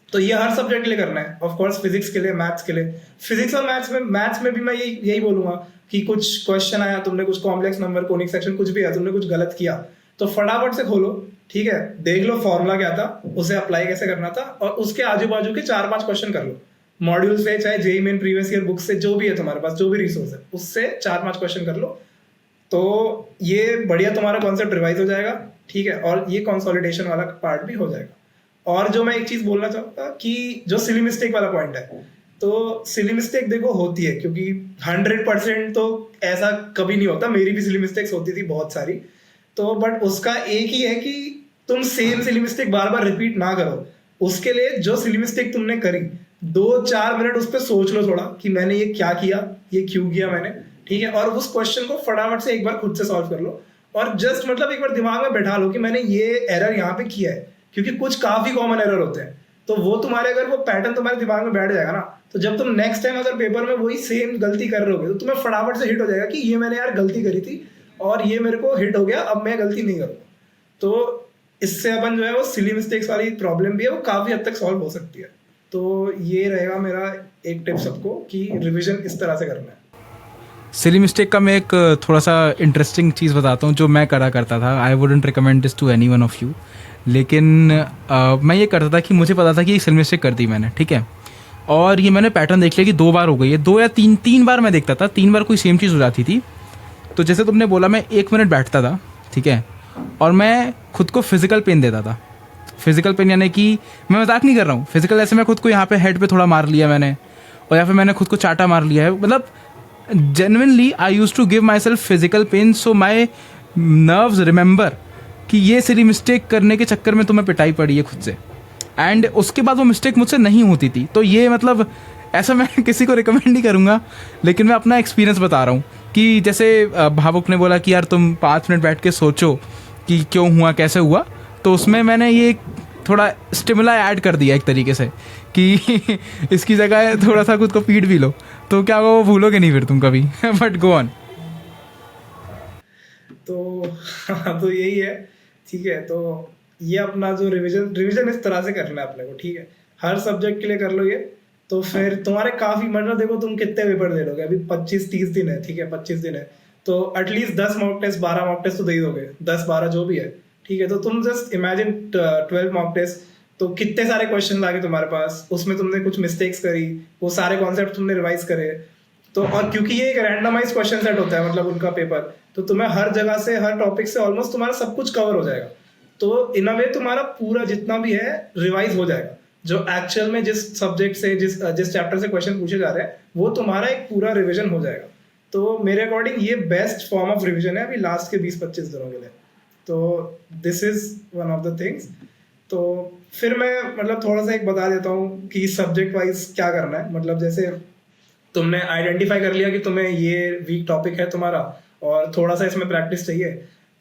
तो ये हर सब्जेक्ट के लिए करना है, ऑफ कोर्स फिजिक्स के लिए, मैथ्स के लिए, फिजिक्स और मैथ्स में भी मैं यही बोलूंगा कि कुछ क्वेश्चन आया, तुमने कुछ कॉम्प्लेक्स नंबर, कोनिक सेक्शन कुछ भी है, तुमने कुछ गलत किया तो फटाफट से खोलो, ठीक है, देख लो फॉर्मूला क्या था, उसे अप्लाई कैसे करना था, और उसके आजू बाजू के 4-5 क्वेश्चन कर लो मॉड्यूल से, चाहे JEE main previous year book से, जो भी है तुम्हारे पास, जो भी रिसोर्स है उससे 4-5 क्वेश्चन कर लो। तो ये बढ़िया तुम्हारा कॉन्सेप्ट रिवाइज हो जाएगा, ठीक है, और ये कंसोलिडेशन वाला पार्ट भी हो जाएगा। और जो मैं एक चीज बोलना चाहूंगा कि जो सिली मिस्टेक वाला पॉइंट है, तो सिली मिस्टेक देखो होती है, क्योंकि 100% तो ऐसा कभी नहीं होता, मेरी भी सिली मिस्टेक्स होती थी बहुत सारी, तो बट उसका एक ही है कि तुम सेम सिली मिस्टेक बार बार रिपीट ना करो। उसके लिए जो सिली मिस्टेक तुमने करी 2-4 मिनट उस पर सोच लो थोड़ा कि मैंने ये क्या किया, ये क्यों किया मैंने, ठीक है, और उस क्वेश्चन को फटाफट से एक बार खुद से सॉल्व कर लो, और जस्ट मतलब एक बार दिमाग में बैठा लो कि मैंने ये एरर यहाँ पे किया है, क्योंकि कुछ काफी कॉमन एरर होते हैं, तो वो तुम्हारे, अगर वो पैटर्न तुम्हारे दिमाग में बैठ जाएगा ना, तो जब तुम नेक्स्ट टाइम अगर पेपर में वही सेम गलती कर रहे होगे तो तुम्हें फटाफट से हिट हो जाएगा कि ये मैंने यार गलती करी थी और ये मेरे को हिट हो गया, अब मैं गलती नहीं करूँगा। तो इससे अपन जो है वो सिली मिस्टेक्स वाली प्रॉब्लम भी है वो काफी हद तक सॉल्व हो सकती है। तो ये रहेगा मेरा एक टिप सबको कि रिविजन इस तरह से करना है। सिली मिस्टेक का मैं एक थोड़ा सा इंटरेस्टिंग चीज़ बताता हूँ जो मैं करा करता था। I wouldn't recommend this to any one of you, लेकिन मैं ये करता था कि मुझे पता था कि सिली मिस्टेक कर दी मैंने, ठीक है, और ये मैंने पैटर्न देख लिया कि 2 बार हो गई है, 2 या 3 बार मैं देखता था, 3 बार कोई सेम चीज़ हो जाती थी। तो जैसे तुमने बोला, मैं 1 मिनट बैठता था, ठीक है, और मैं खुद को फिजिकल पेन देता था। फिजिकल पेन यानी कि मैं मजाक नहीं कर रहा हूँ, फिजिकल ऐसे मैं खुद को यहाँ पे हेड पे थोड़ा मार लिया मैंने, और या फिर मैंने खुद को चाटा मार लिया है, मतलब genuinely I used to give myself physical pain so my nerves remember कि ये सिली मिस्टेक करने के चक्कर में तुम्हें पिटाई पड़ी है खुद से, एंड उसके बाद वो मिस्टेक मुझसे नहीं होती थी। तो ये मतलब ऐसा मैं किसी को रिकमेंड नहीं करूँगा, लेकिन मैं अपना एक्सपीरियंस बता रहा हूँ कि जैसे भावुक ने बोला कि यार तुम 5 मिनट बैठ के सोचो कि क्यों हुआ, कैसे हुआ, तो उसमें मैंने ये थोड़ा स्टिमुला ऐड कर दिया एक तरीके से कि इसकी जगह थोड़ा सा खुद को पीट भी लो, तो क्या होगा, वो भूलोगे नहीं फिर तुम कभी। But go on. तो यही है, ठीक है। तो ये अपना जो रिवीजन इस तरह से करना है अपने को, ठीक है, हर सब्जेक्ट के लिए कर लो ये, तो फिर तुम्हारे काफी, मतलब देखो तुम कितने पेपर दे दोगे, अभी 25-30 दिन है, ठीक है, 25 दिन है, तो at least 10 mock test 12 mock test तो दे ही दोगे, 10-12 जो भी है, ठीक है। तो तुम जस्ट इमेजिन 12 मॉक टेस्ट, तो कितने सारे क्वेश्चन आ गए तुम्हारे पास, उसमें तुमने कुछ मिस्टेक्स करी, वो सारे कॉन्सेप्ट तुमने रिवाइज करे, तो और क्योंकि ये एक रैंडमाइज क्वेश्चन सेट होता है, मतलब उनका पेपर, तो तुम्हें हर जगह से, हर टॉपिक से ऑलमोस्ट तुम्हारा सब कुछ कवर हो जाएगा। तो इन अ वे तुम्हारा पूरा जितना भी है रिवाइज हो जाएगा, जो एक्चुअल में जिस सब्जेक्ट से, जिस चैप्टर से क्वेश्चन पूछे जा रहे हैं, वो तुम्हारा एक पूरा रिविजन हो जाएगा। तो मेरे अकॉर्डिंग ये बेस्ट फॉर्म ऑफ रिविजन है अभी लास्ट के 20-25 दिनों के लिए। तो this is one of the things. तो फिर मैं मतलब थोड़ा सा एक बता देता हूँ कि सब्जेक्ट वाइज क्या करना है। मतलब जैसे तुमने आइडेंटिफाई कर लिया कि तुम्हें ये वीक टॉपिक है तुम्हारा और थोड़ा सा इसमें प्रैक्टिस चाहिए,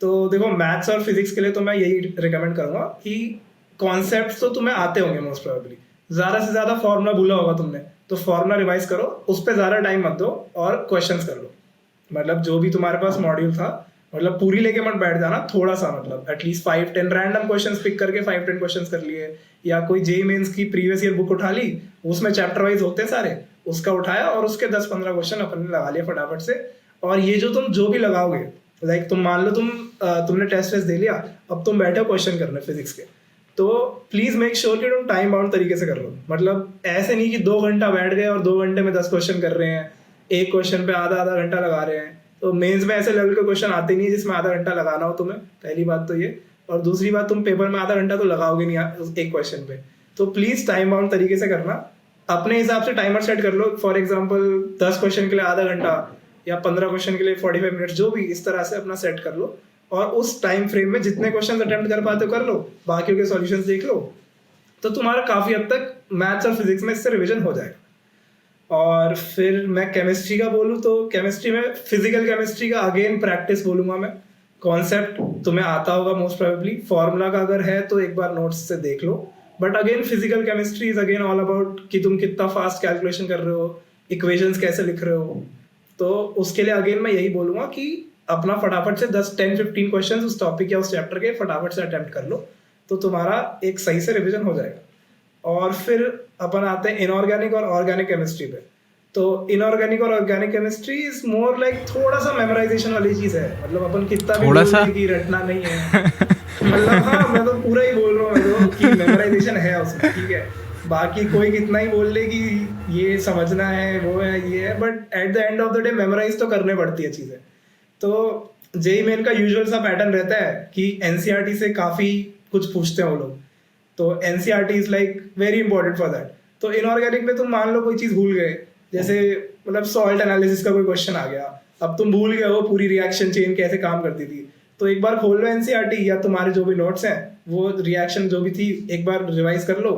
तो देखो मैथ्स और फिजिक्स के लिए तो मैं यही रिकमेंड करूँगा कि कॉन्सेप्ट्स तो तुम्हें आते होंगे मोस्ट प्रोबेबली, ज़्यादा से ज़्यादा फॉर्मूला भूला होगा तुमने, तो फॉर्मूला रिवाइज करो, उस पर ज़्यादा टाइम मत दो और क्वेश्चंस कर लो। मतलब जो भी तुम्हारे पास मॉड्यूल था, मतलब पूरी लेके मत बैठ जाना, थोड़ा सा मतलब एटलीस्ट 5-10 रैंडम क्वेश्चंस पिक करके 5-10 क्वेश्चंस कर लिए, या कोई जेईई मेंस की प्रीवियस ईयर बुक उठा ली, उसमें चैप्टर वाइज होते सारे, उसका उठाया और उसके 10-15 क्वेश्चन अपन ने लगा लिए फटाफट से। और ये जो तुम जो भी लगाओगे, लाइक तुम मान लो तुमने टेस्ट दे लिया, अब तुम बैठे हो क्वेश्चन करने फिजिक्स के, तो प्लीज मेक श्योर कि तुम टाइम बाउंड तरीके से कर लो। मतलब ऐसे नहीं कि 2 घंटा बैठ गए और 2 घंटे में 10 क्वेश्चन कर रहे हैं, एक क्वेश्चन पे आधा घंटा लगा रहे हैं। तो मेंस में ऐसे लेवल के क्वेश्चन आते नहीं है जिसमें आधा घंटा लगाना हो तुम्हें, पहली बात तो ये, और दूसरी बात तुम पेपर में आधा घंटा तो लगाओगे नहीं एक क्वेश्चन पे। तो प्लीज टाइम बाउंड तरीके से करना, अपने हिसाब से टाइमर सेट कर लो। फॉर एग्जाम्पल 10 क्वेश्चन के लिए आधा घंटा या 15 क्वेश्चन के लिए 45 मिनट, जो भी, इस तरह से अपना सेट कर लो और उस टाइम फ्रेम में जितने क्वेश्चन अटेम्प्ट कर पाते हो कर लो, बाकियों के सॉल्यूशंस देख लो, तो तुम्हारा काफ़ी हद तक मैथ्स और फिजिक्स में इससे रिवीजन हो जाएगा। और फिर मैं केमिस्ट्री का बोलूँ तो केमिस्ट्री में फिजिकल केमिस्ट्री का अगेन प्रैक्टिस बोलूँगा मैं। कॉन्सेप्ट तुम्हें आता होगा मोस्ट प्रोबेबली, फॉर्मूला का अगर है तो एक बार नोट्स से देख लो, but again physical chemistry is again all about कि तुम कितना फास्ट कैलकुलेशन कर रहे हो, इक्वेशंस कैसे लिख रहे हो। तो उसके लिए अगेन मैं यही बोलूँगा कि अपना फटाफट से 10-10-15 क्वेश्चन उस टॉपिक या उस चैप्टर के फटाफट से अटेम्प्ट कर लो, तो तुम्हारा एक सही से रिविजन हो जाएगा। और फिर अपन आते हैं इनऑर्गेनिक और ऑर्गेनिक केमिस्ट्री पे। तो इनऑर्गेनिक और organic chemistry is more like थोड़ा सा मेमोराइजेशन वाली चीज है, मतलब अपन कितना भी थोड़ा बोल सा दें कि रटना नहीं है मतलब हाँ मैं तो पूरा ही बोल रहा हूँ मैं तो कि मेमोराइजेशन है उसमें, ठीक है। बाकी कोई कितना ही बोल ले कि ये समझना है वो है ये है, but at the end of the day memorise तो करने पड़ती है चीजें। तो जेई मेन का यूजुअल सा पैटर्न रहता है कि एनसीईआरटी से काफी कुछ पूछते हैं वो लोग, तो NCERT is like very important for that. तो इनऑर्गेनिक में तुम मान लो कोई चीज भूल गए, जैसे मतलब सॉल्ट एनालिसिस का कोई क्वेश्चन आ गया, अब तुम भूल गए हो पूरी रिएक्शन चेन कैसे काम करती थी, तो एक बार खोल लो एनसीईआरटी या तुम्हारे जो भी नोट्स हैं वो रिएक्शन जो भी थी एक बार रिवाइज कर लो।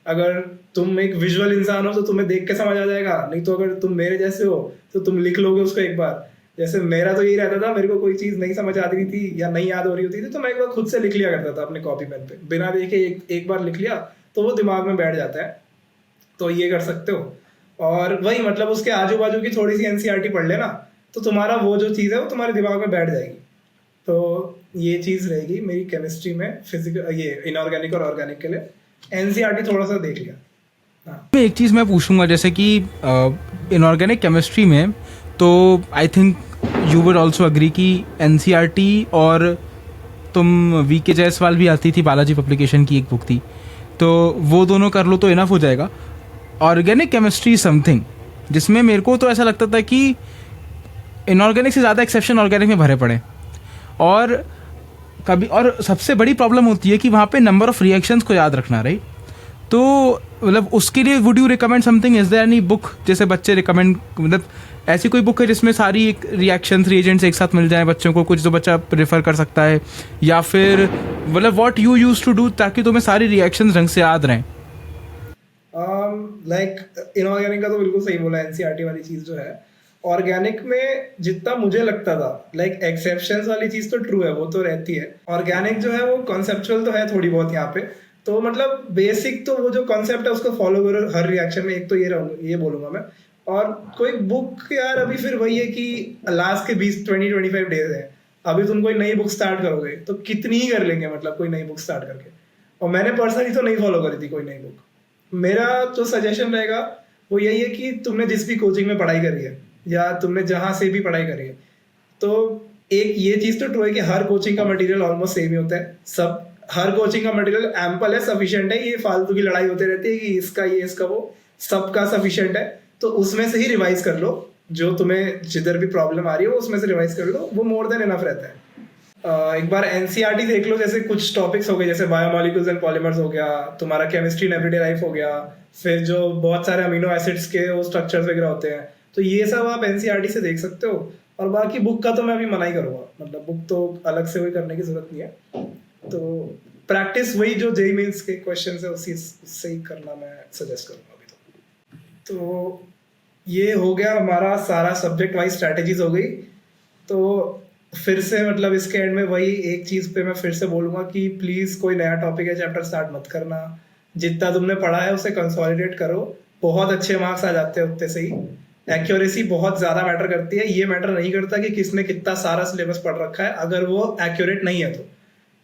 अगर तुम एक विजुअल इंसान हो तो तुम्हें देख के समझ आ जाएगा, नहीं तो अगर तुम मेरे जैसे हो तो तुम लिख लोगे उसको एक बार। जैसे मेरा तो यही रहता था, मेरे को कोई चीज नहीं समझ आती रही थी या नहीं याद हो रही होती थी तो मैं एक बार खुद से लिख लिया करता था अपने कॉपी पेन पे, बिना देखे एक बार लिख लिया तो वो दिमाग में बैठ जाता है। तो ये कर सकते हो। और वही मतलब उसके आजू बाजू की थोड़ी सी एनसीईआरटी पढ़ लेना तो तुम्हारा वो जो चीज़ है वो तुम्हारे दिमाग में बैठ जाएगी। तो ये चीज़ रहेगी मेरी केमिस्ट्री में, फिजिकल ये इनऑर्गेनिक और ऑर्गेनिक के लिए एनसीईआरटी थोड़ा सा देख लिया। हाँ मैं एक चीज़ मैं पूछूंगा, जैसे कि इनऑर्गेनिक केमिस्ट्री में तो I think you would also agree कि एनसीईआरटी और तुम वी के जायसवाल भी आती थी, बालाजी पब्लिकेशन की एक बुक थी, तो वो दोनों कर लो तो इनफ हो जाएगा। ऑर्गेनिक केमिस्ट्री समथिंग जिसमें मेरे को तो ऐसा लगता था कि इनऑर्गेनिक से ज़्यादा एक्सेप्शन ऑर्गेनिक में भरे पड़े, और कभी और सबसे बड़ी प्रॉब्लम होती है कि वहाँ पे नंबर ऑफ रिएक्शंस को याद रखना, राइट। तो मतलब उसके लिए would you recommend something, is there any book जैसे बच्चे रिकमेंड, मतलब ऐसी कोई बुक है जिसमें सारी एक रिएक्शंस रिएजेंट्स एक साथ मिल जाए बच्चों को, कुछ जो बच्चा प्रेफर कर सकता है, या फिर मतलब what you used to do ताकि तुम्हें सारी रिएक्शंस ढंग से याद रहें? लाइक इनऑर्गेनिक का तो बिल्कुल सही बोला, एनसीईआरटी वाली चीज जो है। ऑर्गेनिक में जितना मुझे लगता था लाइक एक्सेप्शंस वाली चीज तो ट्रू है, वो तो रहती है। ऑर्गेनिक जो है वो कॉन्सेप्चुअल तो है थोड़ी बहुत यहाँ पे, तो मतलब बेसिक तो वो जो कॉन्सेप्ट है उसको फॉलो करो हर रिएक्शन में, एक तो ये बोलूंगा मैं। और कोई बुक यार अभी फिर वही है कि लास्ट के 20-25 डेज है, अभी तुम कोई नई बुक स्टार्ट करोगे तो कितनी ही कर लेंगे, मतलब कोई नई बुक स्टार्ट करके। और मैंने पर्सनली तो नहीं फॉलो करी थी कोई नई बुक। मेरा जो सजेशन रहेगा वो यही है कि तुमने जिस भी कोचिंग में पढ़ाई करी है या तुमने जहाँ से भी पढ़ाई करी है, तो एक ये चीज तो ट्रू है कि हर कोचिंग का मटेरियल ऑलमोस्ट सेम ही होता है। सब हर कोचिंग का मटेरियल एम्पल है, सफिशिएंट है, ये फालतू की लड़ाई होती रहती है कि इसका ये इसका वो, सबका सफिशिएंट है। तो उसमें से ही रिवाइज कर लो, जो तुम्हें जिधर भी प्रॉब्लम आ रही है उसमें से रिवाइज कर लो, वो मोर देन इनफ रहता है। एक बार एनसीईआरटी देख लो, जैसे कुछ टॉपिक्स हो गए जैसे बायोमोलिक्यूल्स एंड पॉलीमर्स हो गया, तुम्हारा केमिस्ट्री इन एवरीडे लाइफ हो गया, फिर जो बहुत सारे अमीनो एसिड्स के वो स्ट्रक्चर्स वगैरह होते हैं, तो ये सब आप एनसीईआरटी से देख सकते हो। और बाकी बुक का तो मैं अभी मना ही करूँगा, मतलब बुक तो अलग से कोई करने की जरूरत नहीं है। तो प्रैक्टिस वही जो जेईई मेंस के क्वेश्चन है उससे ही करना मैं सजेस्ट करूँगा अभी। तो ये हो गया हमारा सारा सब्जेक्ट वाइज स्ट्रैटेजीज हो गई। तो फिर से मतलब इसके एंड में वही एक चीज पे मैं फिर से बोलूंगा कि प्लीज कोई नया टॉपिक या चैप्टर स्टार्ट मत करना, जितना तुमने पढ़ा है उसे कंसोलिडेट करो, बहुत अच्छे मार्क्स आ जाते हैं उतने से ही। एक्यूरेसी बहुत ज्यादा मैटर करती है, ये मैटर नहीं करता कि किसने कितना सारा सिलेबस पढ़ रखा है, अगर वो एक्यूरेट नहीं है तो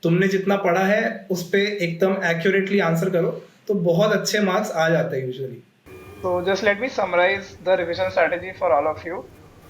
तुमने जितना पढ़ा है उस पर एकदम एक्यूरेटली आंसर करो तो बहुत अच्छे मार्क्स आ जाते हैं यूजुअली। तो just let me summarise the revision strategy for all of you.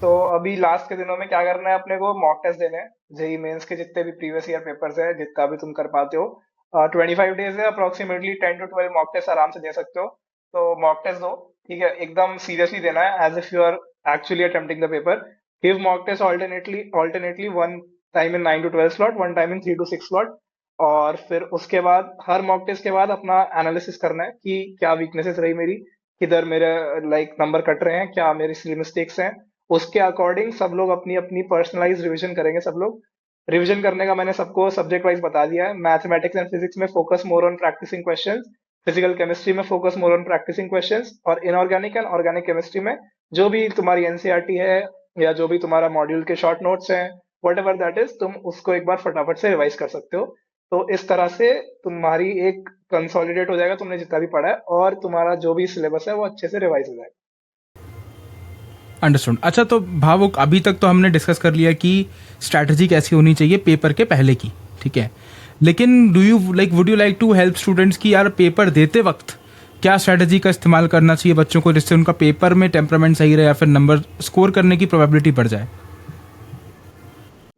तो अभी लास्ट के दिनों में क्या करना है, अपने को मॉक टेस्ट देने हैं जेई मेंस के, जितने भी प्रीवियस ईयर पेपर्स है, जितना भी तुम कर पाते हो। 25 डेज है, अप्रोक्सीमेटली 10 to 12 मॉक टेस्ट आराम से दे सकते हो। तो मॉक टेस्ट दो, ठीक है, एकदम सीरियसली देना है as if you are actually attempting the paper. Give mock test alternately one time in 9 to 12 slot, one time in 3 to 6 slot. और फिर उसके बाद हर मॉक टेस्ट के बाद अपना एनालिसिस करना है कि क्या वीकनेसेस रही मेरी, किधर मेरे लाइक नंबर कट रहे हैं, क्या मेरी सिली मिस्टेक्स हैं। उसके अकॉर्डिंग सब लोग अपनी अपनी पर्सनलाइज रिवीजन करेंगे सब लोग। रिवीजन करने का मैंने सबको सब्जेक्ट वाइज बता दिया है। मैथमेटिक्स एंड फिजिक्स में focus more on practising questions, physical chemistry में focus more on practising questions, और इनऑर्गेनिक एंड ऑर्गेनिक केमिस्ट्री में जो भी तुम्हारी एनसीईआरटी है या जो भी तुम्हारा मॉड्यूल के शॉर्ट नोट्स हैं, वट एवर दैट इज, तुम उसको एक बार फटाफट से रिवाइज कर सकते हो। तो इस तरह से तुम्हारी एक कंसोलिडेट हो जाएगा तुमने जितना भी पढ़ा है, और तुम्हारा जो भी सिलेबस है वो अच्छे से रिवाइज हो जाएगा। अंडरस्टूड। अच्छा, तो भावुक, अभी तक तो हमने डिस्कस कर लिया कि स्ट्रैटेजी कैसी होनी चाहिए पेपर के पहले की, ठीक है। लेकिन would you like to help students की यार पेपर देते वक्त क्या स्ट्रैटेजी का इस्तेमाल करना चाहिए बच्चों को, जिससे उनका पेपर में टेम्परामेंट सही रहे या फिर नंबर स्कोर करने की प्रोबेबिलिटी बढ़ जाए?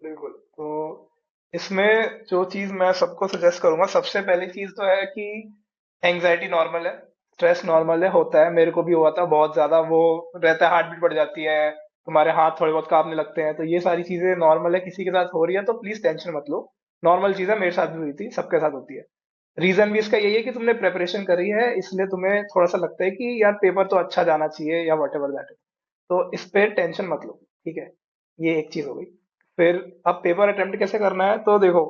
बिल्कुल। तो इसमें जो चीज मैं सबको सजेस्ट करूंगा, सबसे पहली चीज तो है कि एंजाइटी नॉर्मल है, स्ट्रेस नॉर्मल है, होता है, मेरे को भी हुआ था बहुत ज्यादा, वो रहता है, हार्ट बीट बढ़ जाती है, तुम्हारे हाथ थोड़े बहुत कांपने लगते हैं, तो ये सारी चीजें नॉर्मल है, किसी के साथ हो रही है तो प्लीज टेंशन मत लो। नॉर्मल चीज है, मेरे साथ भी हुई थी, सबके साथ होती है। रीजन भी इसका यही है कि तुमने प्रेपरेशन करी है, इसलिए तुम्हें थोड़ा सा लगता है कि यार पेपर तो अच्छा जाना चाहिए या वट एवर दैट। तो इस पे टेंशन मत लो, ठीक है। ये एक चीज हो गई। फिर अब पेपर अटेम्प्ट कैसे करना है, तो देखो,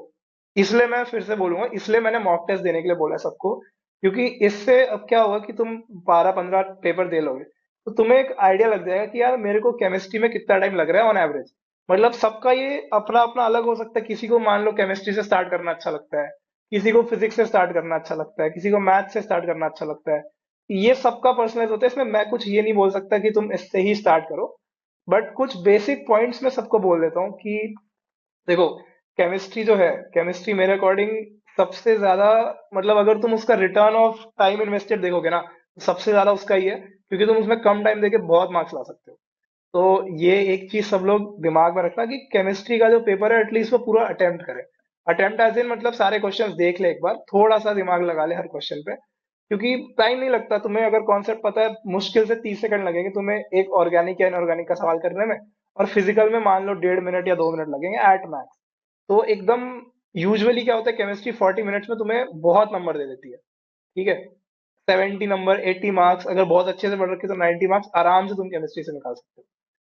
इसलिए मैं फिर से बोलूंगा, इसलिए मैंने मॉक टेस्ट देने के लिए बोला है सबको, क्योंकि इससे अब क्या होगा कि तुम 12-15 पेपर दे लोगे, तो तुम्हें एक आइडिया लग जाएगा कि यार मेरे को केमिस्ट्री में कितना टाइम लग रहा है ऑन एवरेज। मतलब सबका ये अपना अपना अलग हो सकता है, किसी को मान लो केमिस्ट्री से स्टार्ट करना अच्छा लगता है, किसी को फिजिक्स से स्टार्ट करना अच्छा लगता है, किसी को मैथ से स्टार्ट करना अच्छा लगता है। ये सबका पर्सनलाइज होता है, इसमें मैं कुछ ये नहीं बोल सकता कि तुम इससे ही स्टार्ट करो। बट कुछ बेसिक पॉइंट्स मैं सबको बोल देता हूँ कि देखो, केमिस्ट्री जो है, केमिस्ट्री मेरे अकॉर्डिंग सबसे ज्यादा, मतलब अगर तुम उसका रिटर्न ऑफ टाइम इन्वेस्टेड देखोगे ना, तो सबसे ज्यादा उसका ही है, क्योंकि तुम उसमें कम टाइम देके बहुत मार्क्स ला सकते हो। तो ये एक चीज सब लोग दिमाग में रखना कि केमिस्ट्री का जो पेपर है एटलीस्ट वो पूरा अटेम्प्ट करे। अटेम्प्ट एज इन मतलब सारे क्वेश्चंस देख ले, एक बार थोड़ा सा दिमाग लगा ले हर क्वेश्चन पे, क्योंकि टाइम नहीं लगता तुम्हें, अगर कॉन्सेप्ट पता है मुश्किल से 30 सेकंड लगेंगे तुम्हें एक ऑर्गेनिक या इनऑर्गेनिक का सवाल करने में, और फिजिकल में मान लो 1.5 मिनट या 2 मिनट लगेंगे एट मैक्स। तो एकदम यूजुअली क्या होता है, केमिस्ट्री 40 मिनट्स में तुम्हें बहुत नंबर दे देती है, ठीक है। 70 नंबर, 80 मार्क्स, अगर बहुत अच्छे से पढ़ रखे तो 90 मार्क्स आराम से तुम केमिस्ट्री से निकाल सकते हो।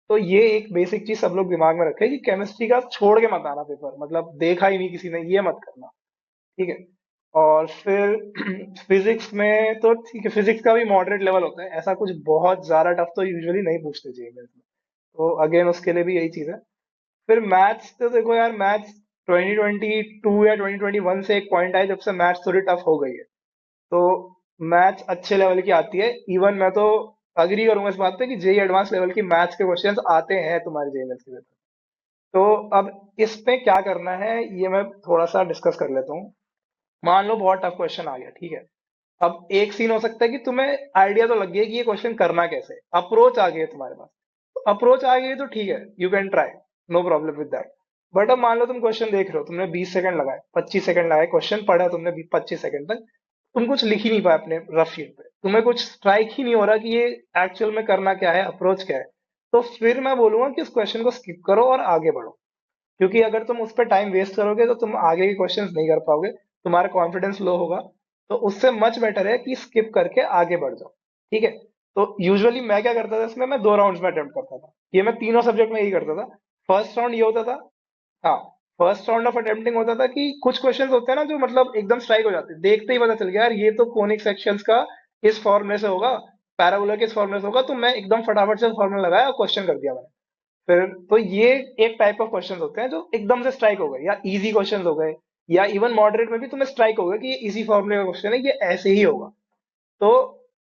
तो ये एक बेसिक चीज सब लोग दिमाग में रखे कि केमिस्ट्री का छोड़ के मत आना पेपर, मतलब देखा ही नहीं किसी ने, ये मत करना, ठीक है। और फिर फिजिक्स में तो ठीक है, फिजिक्स का भी मॉडरेट लेवल होता है, ऐसा कुछ बहुत ज्यादा टफ तो यूजुअली नहीं पूछते चाहिए में। तो अगेन उसके लिए भी यही चीज है। फिर मैथ्स तो देखो यार, मैथ्स 2022 या 2021 से एक पॉइंट आया जब से मैथ्स थोड़ी टफ हो गई है। तो मैथ्स अच्छे लेवल की आती है, इवन मैं तो अग्री करूंगा इस बात पे कि जेई एडवांस लेवल की मैथ्स के क्वेश्चंस आते हैं तुम्हारे जेई मेंस के पेपर। तो अब इस पे क्या करना है ये मैं थोड़ा सा डिस्कस कर लेता हूँ। मान लो बहुत टफ क्वेश्चन आ गया, ठीक है। अब एक सीन हो सकता है कि तुम्हें आइडिया तो लग गया कि ये क्वेश्चन करना कैसे, अप्रोच आ गई है तुम्हारे पास। अप्रोच आ गई है तो ठीक है, you can try, no problem with that. But अब मान लो तुम क्वेश्चन देख रहे हो, तुमने 20 सेकंड लगाए, 25 सेकंड लगाए, क्वेश्चन पढ़ा तुमने 25 सेकंड तक, तुम कुछ लिख ही नहीं पाए अपने रफ शीट पे, तुम्हें कुछ स्ट्राइक ही नहीं हो रहा कि ये एक्चुअल में करना क्या है, अप्रोच क्या है। तो फिर मैं बोलूंगा कि उस क्वेश्चन को स्किप करो और आगे बढ़ो, क्योंकि अगर तुम उस पर टाइम वेस्ट करोगे तो तुम आगे के क्वेश्चंस नहीं कर पाओगे, तुम्हारा कॉन्फिडेंस लो होगा। तो उससे मच बेटर है कि स्किप करके आगे बढ़ जाओ, ठीक है। तो यूजुअली मैं क्या करता था इसमें, मैं 2 राउंड्स में अटेम्प्ट करता था, ये मैं तीनों सब्जेक्ट में यही करता था। फर्स्ट राउंड ये होता था, हाँ, फर्स्ट राउंड ऑफ अटेम्प्टिंग होता था कि कुछ क्वेश्चंस होते हैं ना जो मतलब एकदम स्ट्राइक हो जाते हैं, देखते ही पता चल गया यार ये तो कोनिक सेक्शंस का इस फॉर्मूले से होगा, पैराबोला के इस फॉर्मूले से होगा, तो मैं एकदम फटाफट से फॉर्मूला लगाया और क्वेश्चन कर दिया मैंने। फिर तो ये एक टाइप ऑफ क्वेश्चंस होते हैं जो एकदम से स्ट्राइक हो गए, या इजी क्वेश्चंस हो गए, या इवन मॉडरेट में भी तुम्हें स्ट्राइक हो गया कि ये इजी फॉर्मूले का क्वेश्चन है, ये ऐसे ही होगा। तो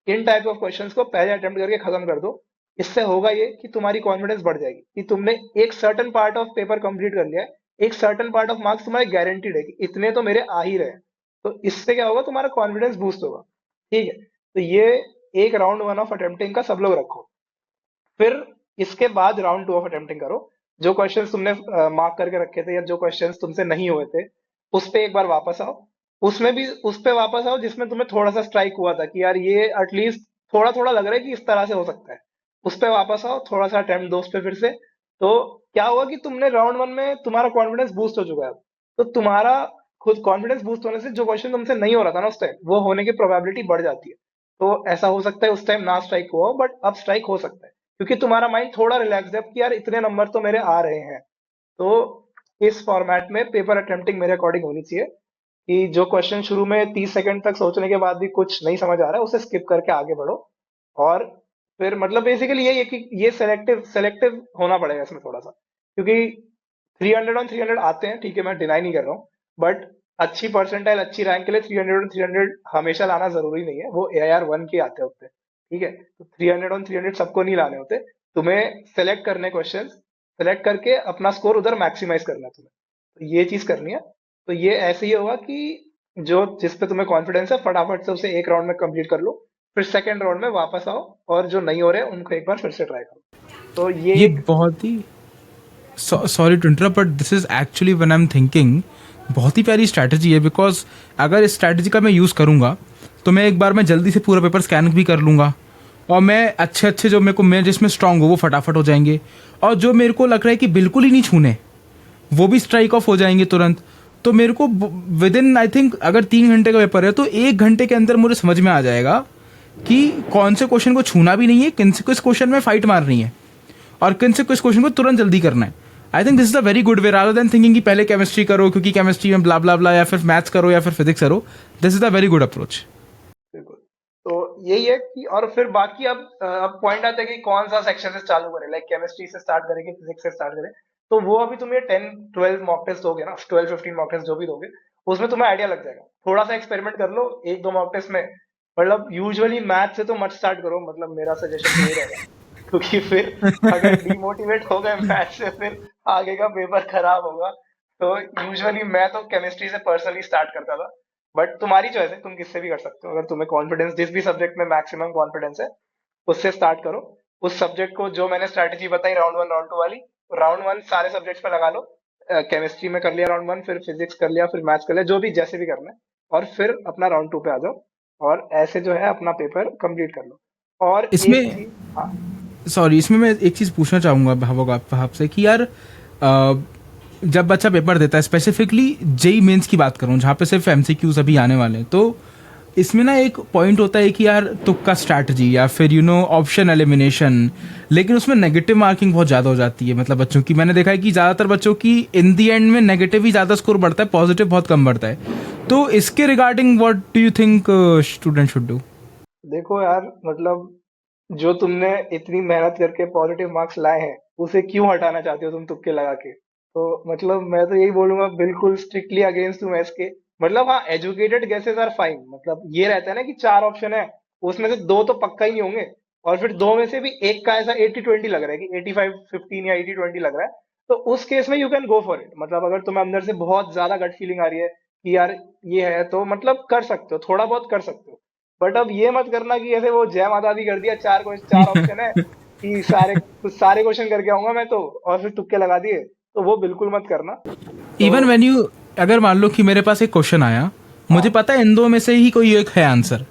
इन टाइप ऑफ क्वेश्चंस को पहले अटेम्प्ट करके खत्म कर दो। इससे होगा ये कि तुम्हारी कॉन्फिडेंस बढ़ जाएगी कि तुमने एक certain part of paper complete कर लिया है, एक सर्टन पार्ट ऑफ मार्क्स तुम्हारे गारंटीड है कि इतने तो मेरे आ ही रहे हैं। तो इससे क्या होगा, तुम्हारा कॉन्फिडेंस बूस्ट होगा, ठीक है। तो ये एक राउंड वन ऑफ अटेम्प्टिंग का सब लोग रखो। फिर इसके बाद राउंड टू ऑफ अटेम्प्टिंग करो। जो क्वेश्चंस तुमने मार्क करके रखे थे या जो क्वेश्चंस तुमसे नहीं हुए थे, उस पे एक बार वापस आओ। उसमें भी उस पे वापस आओ जिसमें तुम्हें थोड़ा सा स्ट्राइक हुआ था कि यार ये एटलीस्ट थोड़ा थोड़ा लग रहा है कि इस तरह से हो सकता है। उस पे वापस आओ, थोड़ा सा अटेम्प्ट दो उस पे फिर से। तो क्या हुआ कि तुमने राउंड वन में तुम्हारा कॉन्फिडेंस बूस्ट हो चुका है। तो तुम्हारा खुद कॉन्फिडेंस बूस्ट होने से जो क्वेश्चन तुमसे नहीं हो रहा था ना उस टाइम, वो होने की प्रोबेबिलिटी बढ़ जाती है। तो ऐसा हो सकता है उस टाइम ना स्ट्राइक हुआ हो, बट अब स्ट्राइक हो सकता है, क्योंकि तुम्हारा माइंड थोड़ा रिलैक्स है अब कि यार इतने नंबर तो मेरे आ रहे हैं। तो इस फॉर्मेट में पेपर अटेम्प्टिंग मेरे अकॉर्डिंग होनी चाहिए कि जो क्वेश्चन शुरू में 30 सेकंड तक सोचने के बाद भी कुछ नहीं समझ आ रहा है उसे स्किप करके आगे बढ़ो। और फिर मतलब बेसिकली यही है कि ये सेलेक्टिव सेलेक्टिव होना पड़ेगा इसमें थोड़ा सा, क्योंकि 300 on 300 आते हैं, ठीक है, मैं डिनाई नहीं कर रहा हूँ, बट अच्छी परसेंटाइल अच्छी रैंक के लिए 300 on 300 हमेशा लाना जरूरी नहीं है, वो AIR 1 के आते होते हैं। ठीक है, तो 300 on 300 सबको नहीं लाने होते, तुम्हें सेलेक्ट करने क्वेश्चन, सेलेक्ट करके अपना स्कोर उधर मैक्सिमाइज करना है तुम्हें, तो ये चीज करनी है। तो ये ऐसे ही होगा कि जो जिस पे तुम्हें कॉन्फिडेंस है फटाफट से उसे एक राउंड में कंप्लीट कर लो, फिर सेकंड राउंड में वापस आओ और जो नहीं हो रहे उनको एक बार फिर से ट्राई करो। तो ये ये एक बहुत ही sorry to interrupt but this is actually when I am thinking बहुत ही प्यारी स्ट्रैटेजी है, बिकॉज अगर इस स्ट्रैटेजी का मैं यूज़ करूँगा तो मैं एक बार में जल्दी से पूरा पेपर स्कैन भी कर लूँगा, और मैं अच्छे अच्छे जो मेरे को मैं जिसमें स्ट्रांग हो वो फटाफट हो जाएंगे, और जो मेरे को लग रहा है कि बिल्कुल ही नहीं छूने वो भी स्ट्राइक ऑफ हो जाएंगे तुरंत। तो मेरे को विद इन आई थिंक अगर 3 घंटे का पेपर है तो 1 घंटे के अंदर मुझे समझ में आ जाएगा कि कौन से क्वेश्चन को छूना भी नहीं है, किन से किस क्वेश्चन में फाइट मारनी है, और किन से किस क्वेश्चन को तुरंत जल्दी करना है। I think this is a very good way rather than thinking कि पहले केमिस्ट्री करो क्योंकि केमिस्ट्री में ब्ला ब्ला ब्ला, या फिर मैथ्स करो या फिर फिजिक्स करो। This is a very good approach. बिल्कुल। तो यही है कि और फिर बाकी अब पॉइंट आता है कि कौन सा सेक्शन से चालू करें, लाइक केमिस्ट्री से स्टार्ट करें कि फिजिक्स से स्टार्ट करें। तो वो अभी तुम ये 10-12 मॉक टेस्ट दोगे ना, 12-15 मॉक टेस्ट जो भी दोगे, उसमें तुम्हें आइडिया लग जाएगा। थोड़ा सा एक्सपेरिमेंट कर लो एक दो मॉक टेस्ट में। मतलब यूजुअली मैथ से तो मत स्टार्ट करो, मतलब मेरा सजेशन तो ये रहेगा, क्योंकि फिर अगर डिमोटिवेट हो गए मैथ से फिर आगे का पेपर खराब होगा। तो यूजुअली मैं तो केमिस्ट्री से पर्सनली स्टार्ट करता था, बट तुम्हारी चॉइस है, तुम किससे भी कर सकते हो। अगर तुम्हें कॉन्फिडेंस जिस भी सब्जेक्ट में मैक्सिमम कॉन्फिडेंस है उससे स्टार्ट करो। उस सब्जेक्ट को जो मैंने स्ट्रैटेजी बताई राउंड 1 राउंड 2 वाली, राउंड 1 सारे सब्जेक्ट्स पे लगा लो। केमिस्ट्री में कर लिया राउंड 1, फिर फिजिक्स कर लिया, फिर मैथ्स कर लिया, जो भी जैसे भी करना है, और फिर अपना राउंड 2 पे आ जाओ और ऐसे जो है अपना पेपर कंप्लीट कर लो। और एक इसमें चीज, हाँ, सॉरी, इसमें मैं एक चीज़ पूछना चाहूँगा भावक आपसे कि यार जब बच्चा पेपर देता है, स्पेसिफिकली जेई मेंस की बात करूँ जहाँ पे सिर्फ एमसीक्यूज अभी आने वाले हैं, तो इसमें ना एक पॉइंट होता है कि यार तुक्का स्ट्रैटेजी या फिर ऑप्शन एलिमिनेशन, लेकिन उसमें नेगेटिव मार्किंग बहुत ज़्यादा हो जाती है। मतलब बच्चों की मैंने देखा है कि ज़्यादातर बच्चों की इन दी एंड में नेगेटिव ही ज़्यादा स्कोर बढ़ता है, पॉजिटिव बहुत कम बढ़ता है। तो इसके regarding what do you think student should do? देखो यार, मतलब जो तुमने इतनी मेहनत करके पॉजिटिव मार्क्स लाए हैं उसे क्यों हटाना चाहते हो तुम तुक्के लगा के? तो मतलब मैं तो यही बोलूंगा, बिल्कुल स्ट्रिक्टली अगेंस्ट हूँ मैं इसके। मतलब हाँ, एजुकेटेड गेसेस आर फाइन, मतलब ये रहता है ना कि 4 ऑप्शन है, उसमें से दो तो पक्का ही नहीं होंगे, और फिर दो में से भी एक का ऐसा 80-20 लग रहा है कि 85-15 या 80-20 लग रहा है, तो उस केस में you can go for it. मतलब अगर तुम्हें अंदर से बहुत ज्यादा गट फीलिंग आ रही है कि यार ये है, तो मतलब कर सकते हो, थोड़ा बहुत कर सकते हो। बट अब ये मत करना कि ऐसे वो जय माता दी कर दिया, चार ऑप्शन है कि सारे क्वेश्चन करके आऊंगा मैं तो, और फिर तुक्के लगा दिए, तो वो बिल्कुल मत करना। तो इवन व्हेन यू, अगर मान लो कि मेरे पास एक क्वेश्चन आया, मुझे हाँ, पता है इन दो में से ही कोई एक है आंसर,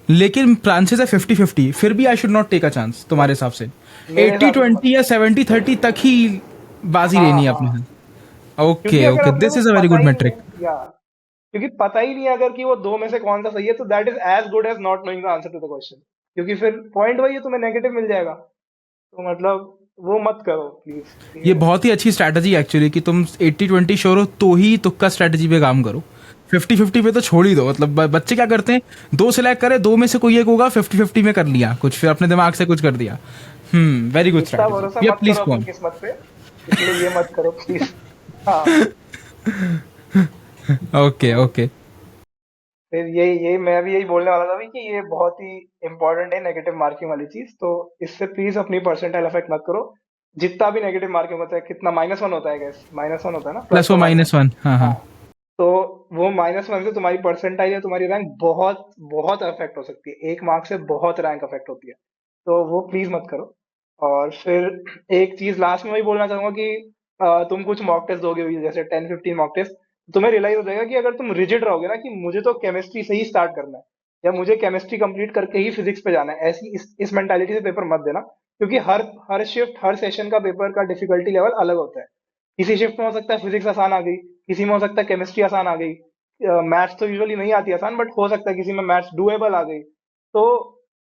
लेकिन चांसेस है 50-50, फिर भी I should not take a chance तुम्हारे हिसाब से? मेरे एट्टी हिसाब से तो मत। ट्वेंटी या 70-30 तक ही बाजी हाँ लेनी है अपने हाँ, साथ? क्योंकि ओके अगर ओके, अपने दिस को इज अ वेरी पता गुड ही नहीं मेट्रिक। है, या क्योंकि पता ही नहीं है अगर कि वो दो में से कौन सा सही है, तो that is as good as not knowing the answer to the question, क्योंकि फिर पॉइंट वही है, तुम्हें नेगेटिव मिल जाएगा। तो मतलब वो मत करो प्लीज, ये ये है। बहुत ही अच्छी स्ट्रैटेजी एक्चुअली कि तुम 80-20 श्योर हो तो ही तुक्का स्ट्रैटेजी पे काम करो। 50-50 पे तो छोड़ ही दो। मतलब बच्चे क्या करते हैं, दो सिलेक्ट करे, दो में से कोई एक होगा, 50-50 में कर लिया कुछ, फिर अपने दिमाग से कुछ कर दिया। वेरी गुड इतना स्ट्रैटेजी, भरोसा या मत प्लीज करो गो अपनी ऑन। किस्मत पे, इसलिए ये मत करो प्लीज। हाँ। ओके तो ओके। फिर यही यही मैं भी यही बोलने वाला था भी कि ये बहुत ही इंपॉर्टेंट है नेगेटिव मार्किंग वाली चीज, तो इससे प्लीज अपनी परसेंटाइल अफेक्ट मत करो। जितना भी नेगेटिव मार्किंग होता है, कितना -1 होता है, गैस -1 होता है ना, प्लस प्लस वो और माइनस। -1, हाँ हाँ, हाँ। तो वो -1 से तुम्हारी परसेंटाइल या तुम्हारी रैंक बहुत बहुत अफेक्ट हो सकती है, एक मार्क से बहुत रैंक अफेक्ट होती है। तो वो प्लीज मत करो। और फिर एक चीज लास्ट में वही बोलना चाहूंगा कि तुम कुछ मॉक टेस्ट दोगे भी, जैसे 10-15 मॉक टेस्ट, तुम्हें रियलाइज हो जाएगा कि अगर तुम रिजिड रहोगे ना कि मुझे तो केमिस्ट्री से ही स्टार्ट करना है, या मुझे केमिस्ट्री कंप्लीट करके ही फिजिक्स पे जाना है, ऐसी इस मेंटालिटी से पेपर मत देना, क्योंकि हर हर शिफ्ट हर सेशन का पेपर का डिफिकल्टी लेवल अलग होता है। किसी शिफ्ट में हो सकता है फिजिक्स आसान आ गई, किसी में हो सकता है केमिस्ट्री आसान आ गई, मैथ्स तो यूजुअली नहीं आती आसान, बट हो सकता है किसी में मैथ्स डुएबल आ गई। तो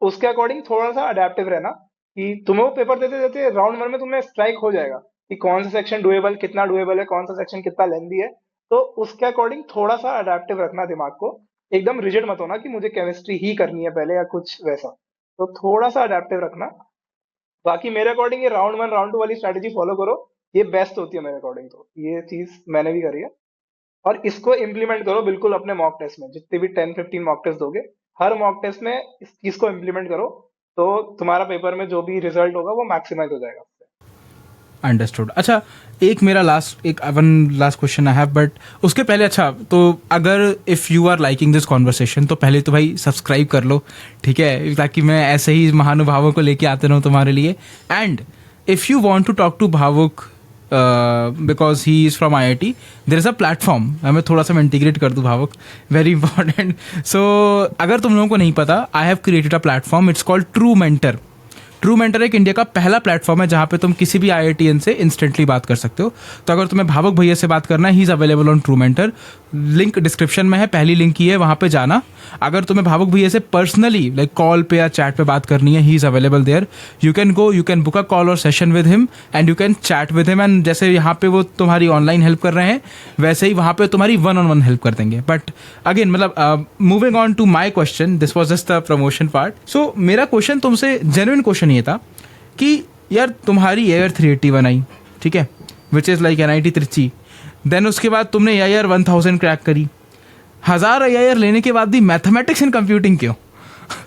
उसके अकॉर्डिंग थोड़ा सा अडेप्टिव रहना कि तुम्हें वो पेपर देते देते राउंड 1 में तुम्हें स्ट्राइक हो जाएगा, कि कौन सा सेक्शन डुएबल, कितना डुएबल है, कौन सा सेक्शन कितना लेंदी है। तो उसके अकॉर्डिंग थोड़ा सा अडेप्टिव रखना दिमाग को, एकदम रिजिड मत होना कि मुझे केमिस्ट्री ही करनी है पहले या कुछ वैसा। तो थोड़ा सा अडेप्टिव रखना। बाकी मेरे अकॉर्डिंग ये राउंड 1 राउंड 2 वाली स्ट्रेटेजी फॉलो करो, ये बेस्ट होती है मेरे अकॉर्डिंग। तो ये चीज मैंने भी करी है, और इसको इम्प्लीमेंट करो बिल्कुल अपने मॉक टेस्ट में। जितने भी 10-15 मॉक टेस्ट दोगे, हर मॉक टेस्ट में इस चीज को इम्प्लीमेंट करो, तो तुम्हारा पेपर में जो भी रिजल्ट होगा वो मैक्सिमाइज हो जाएगा। अंडरस्टूड। अच्छा, एक one last question I have, but उसके पहले अच्छा, तो अगर if you are liking this conversation तो पहले तो भाई सब्सक्राइब कर लो, ठीक है, ताकि मैं ऐसे ही महानुभावों को लेके आते रहूँ तुम्हारे लिए। And if you want to talk to Bhavuk because he is from IIT, there is a platform, हमें थोड़ा सा मैं इंटीग्रेट कर दूँ भावुक, वेरी इंपॉर्टेंट। सो अगर तुम लोगों को नहीं पता, I have created a platform, it's called true mentor. True mentor एक इंडिया का पहला प्लेटफॉर्म है जहाँ पे तुम किसी भी IITian से इंस्टेंटली बात कर सकते हो। तो अगर तुम्हें भावुक भैया से बात करना है, he is available on true mentor, link description में है, पहली लिंक की है, वहाँ पे जाना। अगर तुम्हें भावुक भैया से पर्सनली लाइक कॉल पे या चैट पे बात करनी है, he is available there, you can go, you can book a call और session with him and you can chat with him. And जैसे यहाँ पे वो तुम्हारी ऑनलाइन हेल्प कर रहे हैं, वैसे ही वहाँ पे तुम्हारी 1-on-1 हेल्प कर देंगे। बट अगेन मतलब moving on to my question, this was just the promotion part. So मेरा क्वेश्चन तुमसे, जेन्युइन क्वेश्चन ये था कि यार तुम्हारी AIR 381 आई, ठीक है, which is like NIT Trichy, then उसके बाद तुमने AIR 1000 क्रैक करी, 1000 AIR लेने के बाद भी मैथमेटिक्स एंड कंप्यूटिंग क्यों?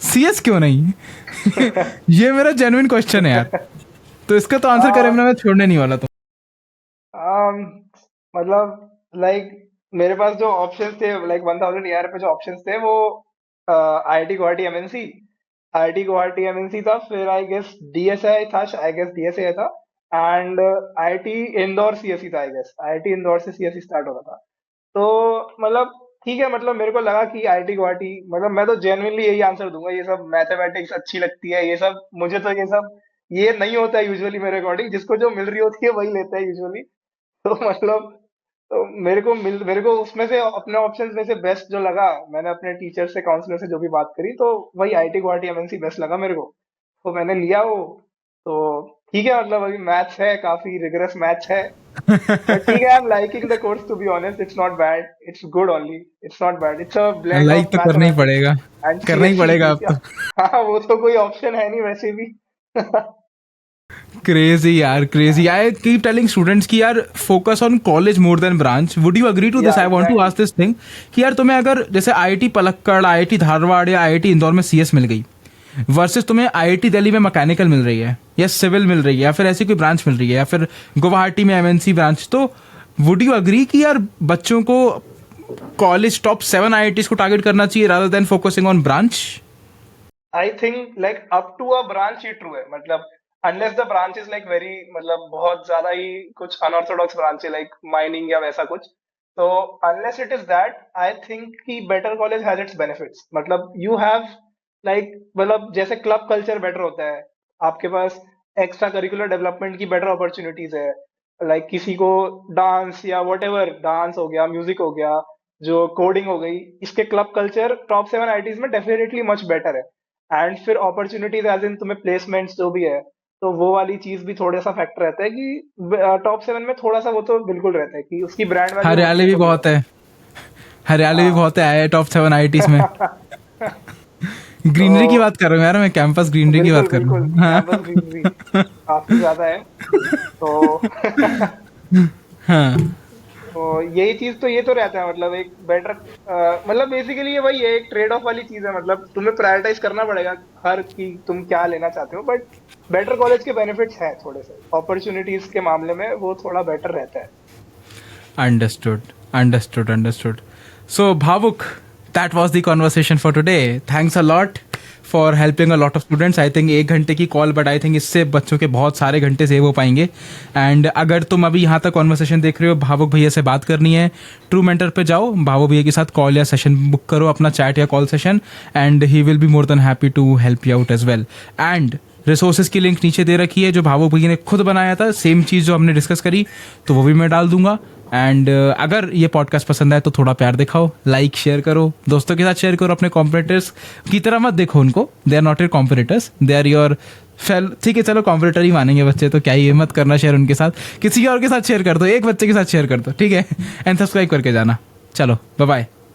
CS क्यों नहीं? ये मेरा जेन्युइन क्वेश्चन है यार, तो इसका तो आंसर करे मैं छोड़ने नहीं वाला। तो मतलब लाइक मेरे पास जो ऑप्शंस थे, लाइक 1000 AIR पे जो ऑप्शंस थे वो IIT Guwahati MNC, IIT Guwahati MNC था, फिर आई गेस DSI था, आई गेस DSI था, एंड IIT इंदौर CSE था, आई गेस IIT इंदौर से CSE स्टार्ट हो रहा था। तो मतलब ठीक है, मतलब मेरे को लगा कि IIT गुवाहाटी, मतलब मैं तो जेन्युइनली यही आंसर दूंगा, ये सब मैथमेटिक्स अच्छी लगती है, ये सब मुझे तो ये सब ये नहीं होता है यूजुअली मेरे अकॉर्डिंग, जिसको जो मिल रही होती है वही लेता है यूजुअली। तो मतलब तो मेरे को उसमें से अपने ऑप्शंस में से बेस्ट जो लगा, मैंने अपने टीचर से, काउंसलर से जो भी बात करी, तो वही IIT गुवाहाटी MNC बेस्ट लगा मेरे को, तो मैंने लिया वो। तो ठीक है, मतलब अभी मैथ्स है, काफी रिगरस मैथ्स है, बट ठीक है, I am liking the course, to be honest, it's not bad, it's good only, it's not bad, it's a blend like of तो करना ही मैथमेटिक्स पड़ेगा, एंड करना ही पड़ेगा अब CSE। तो। हाँ, वो तो कोई ऑप्शन है नहीं वैसे भी। क्रेजी यार, crazy. I keep telling students कि यार focus on college more than branch. Would you agree to this? या I want to exactly. Ask this thing कि यार तुम्हें अगर जैसे IIT पलक्कड़, IIT धारवाड़ या IIT इंदौर में CS मिल गई, वर्सेस तुम्हें IIT दिल्ली में मैकेनिकल मिल रही है या सिविल मिल रही है या फिर ऐसी कोई ब्रांच मिल रही है या फिर गुवाहाटी में MNC ब्रांच, तो वुड यू अग्री कि यार बच्चों को कॉलेज टॉप 7 IITs को टारगेट करना चाहिए rather than focusing on branch? I think like up to a branch ही ट्रू है, मतलब unless the branch is like very, मतलब बहुत ज्यादा ही कुछ अनऑर्थोडॉक्स ब्रांच है, लाइक माइनिंग या वैसा कुछ, तो unless it is that, I think कि better college has its benefits. मतलब यू हैव लाइक, मतलब जैसे क्लब कल्चर बेटर होता है, आपके पास एक्स्ट्रा करिकुलर डेवलपमेंट की बेटर अपॉर्चुनिटीज है, लाइक किसी को डांस या वट एवर, डांस हो गया, म्यूजिक हो गया, जो कोडिंग हो गई, इसके क्लब कल्चर टॉप 7 IITs में डेफिनेटली मच बेटर है। एंड फिर अपॉर्चुनिटीज एज इन तुम्हें प्लेसमेंट्स जो भी है, तो वो वाली चीज भी थोड़ा सा फैक्टर रहता है कि टॉप 7 में थोड़ा सा वो तो बिल्कुल रहता है कि उसकी ब्रांड वैल्यू होती हरियाली है भी थोड़ी बहुत ज्यादा। है, हरियाली भी हाँ। बहुत है टॉप 7 IITs में। ग्रीनरी की तो बात कर रहा हूँ यार, मैं कैंपस ग्रीनरी की बिल्कुल बात कर रहा बिल्कुल, हूँ। हाँ। कैंपस ग्रीनरी काफी ज्यादा है। तो हाँ। तो यही चीज, तो ये तो रहता है, मतलब एक बेटर, मतलब बेसिकली ये वही है, एक ट्रेड ऑफ वाली चीज है, मतलब तुम्हें प्रायोरिटाइज करना पड़ेगा हर की तुम क्या लेना चाहते हो, बट बेटर कॉलेज के बेनिफिट्स हैं थोड़े से, अपॉर्चुनिटीज के मामले में वो थोड़ा बेटर रहता है। Understood, understood, understood. So, Bhavuk, that was the conversation for today. Thanks a lot for helping a lot of students. I think 1 घंटे की कॉल, बट आई थिंक इससे बच्चों के बहुत सारे घंटे सेव हो पाएंगे। एंड अगर तुम अभी यहाँ तक कॉन्वर्सेशन देख रहे हो, भावुक भैया से बात करनी है, ट्रू मेंटर पे जाओ, भावुक भैया के साथ कॉल या सेशन बुक करो, अपना चैट या call session, and he will be more than happy to help you out as well. And resources की लिंक नीचे दे रखी है जो भावुक भैया ने खुद बनाया था, सेम चीज़ जो हमने डिस्कस करी, तो वो भी मैं डाल दूंगा। एंड अगर ये पॉडकास्ट पसंद आए तो थोड़ा प्यार दिखाओ, लाइक शेयर करो, दोस्तों के साथ शेयर करो, अपने कॉम्पिटिटर्स की तरह मत देखो उनको, they are not your competitors, they are your fail. ठीक है चलो कॉम्पिटिटर ही मानेंगे बच्चे, तो क्या ही मत करना शेयर उनके साथ, किसी और के साथ शेयर कर दो, एक बच्चे के साथ शेयर कर दो, ठीक है। एंड सब्सक्राइब करके जाना। चलो बाय बाय।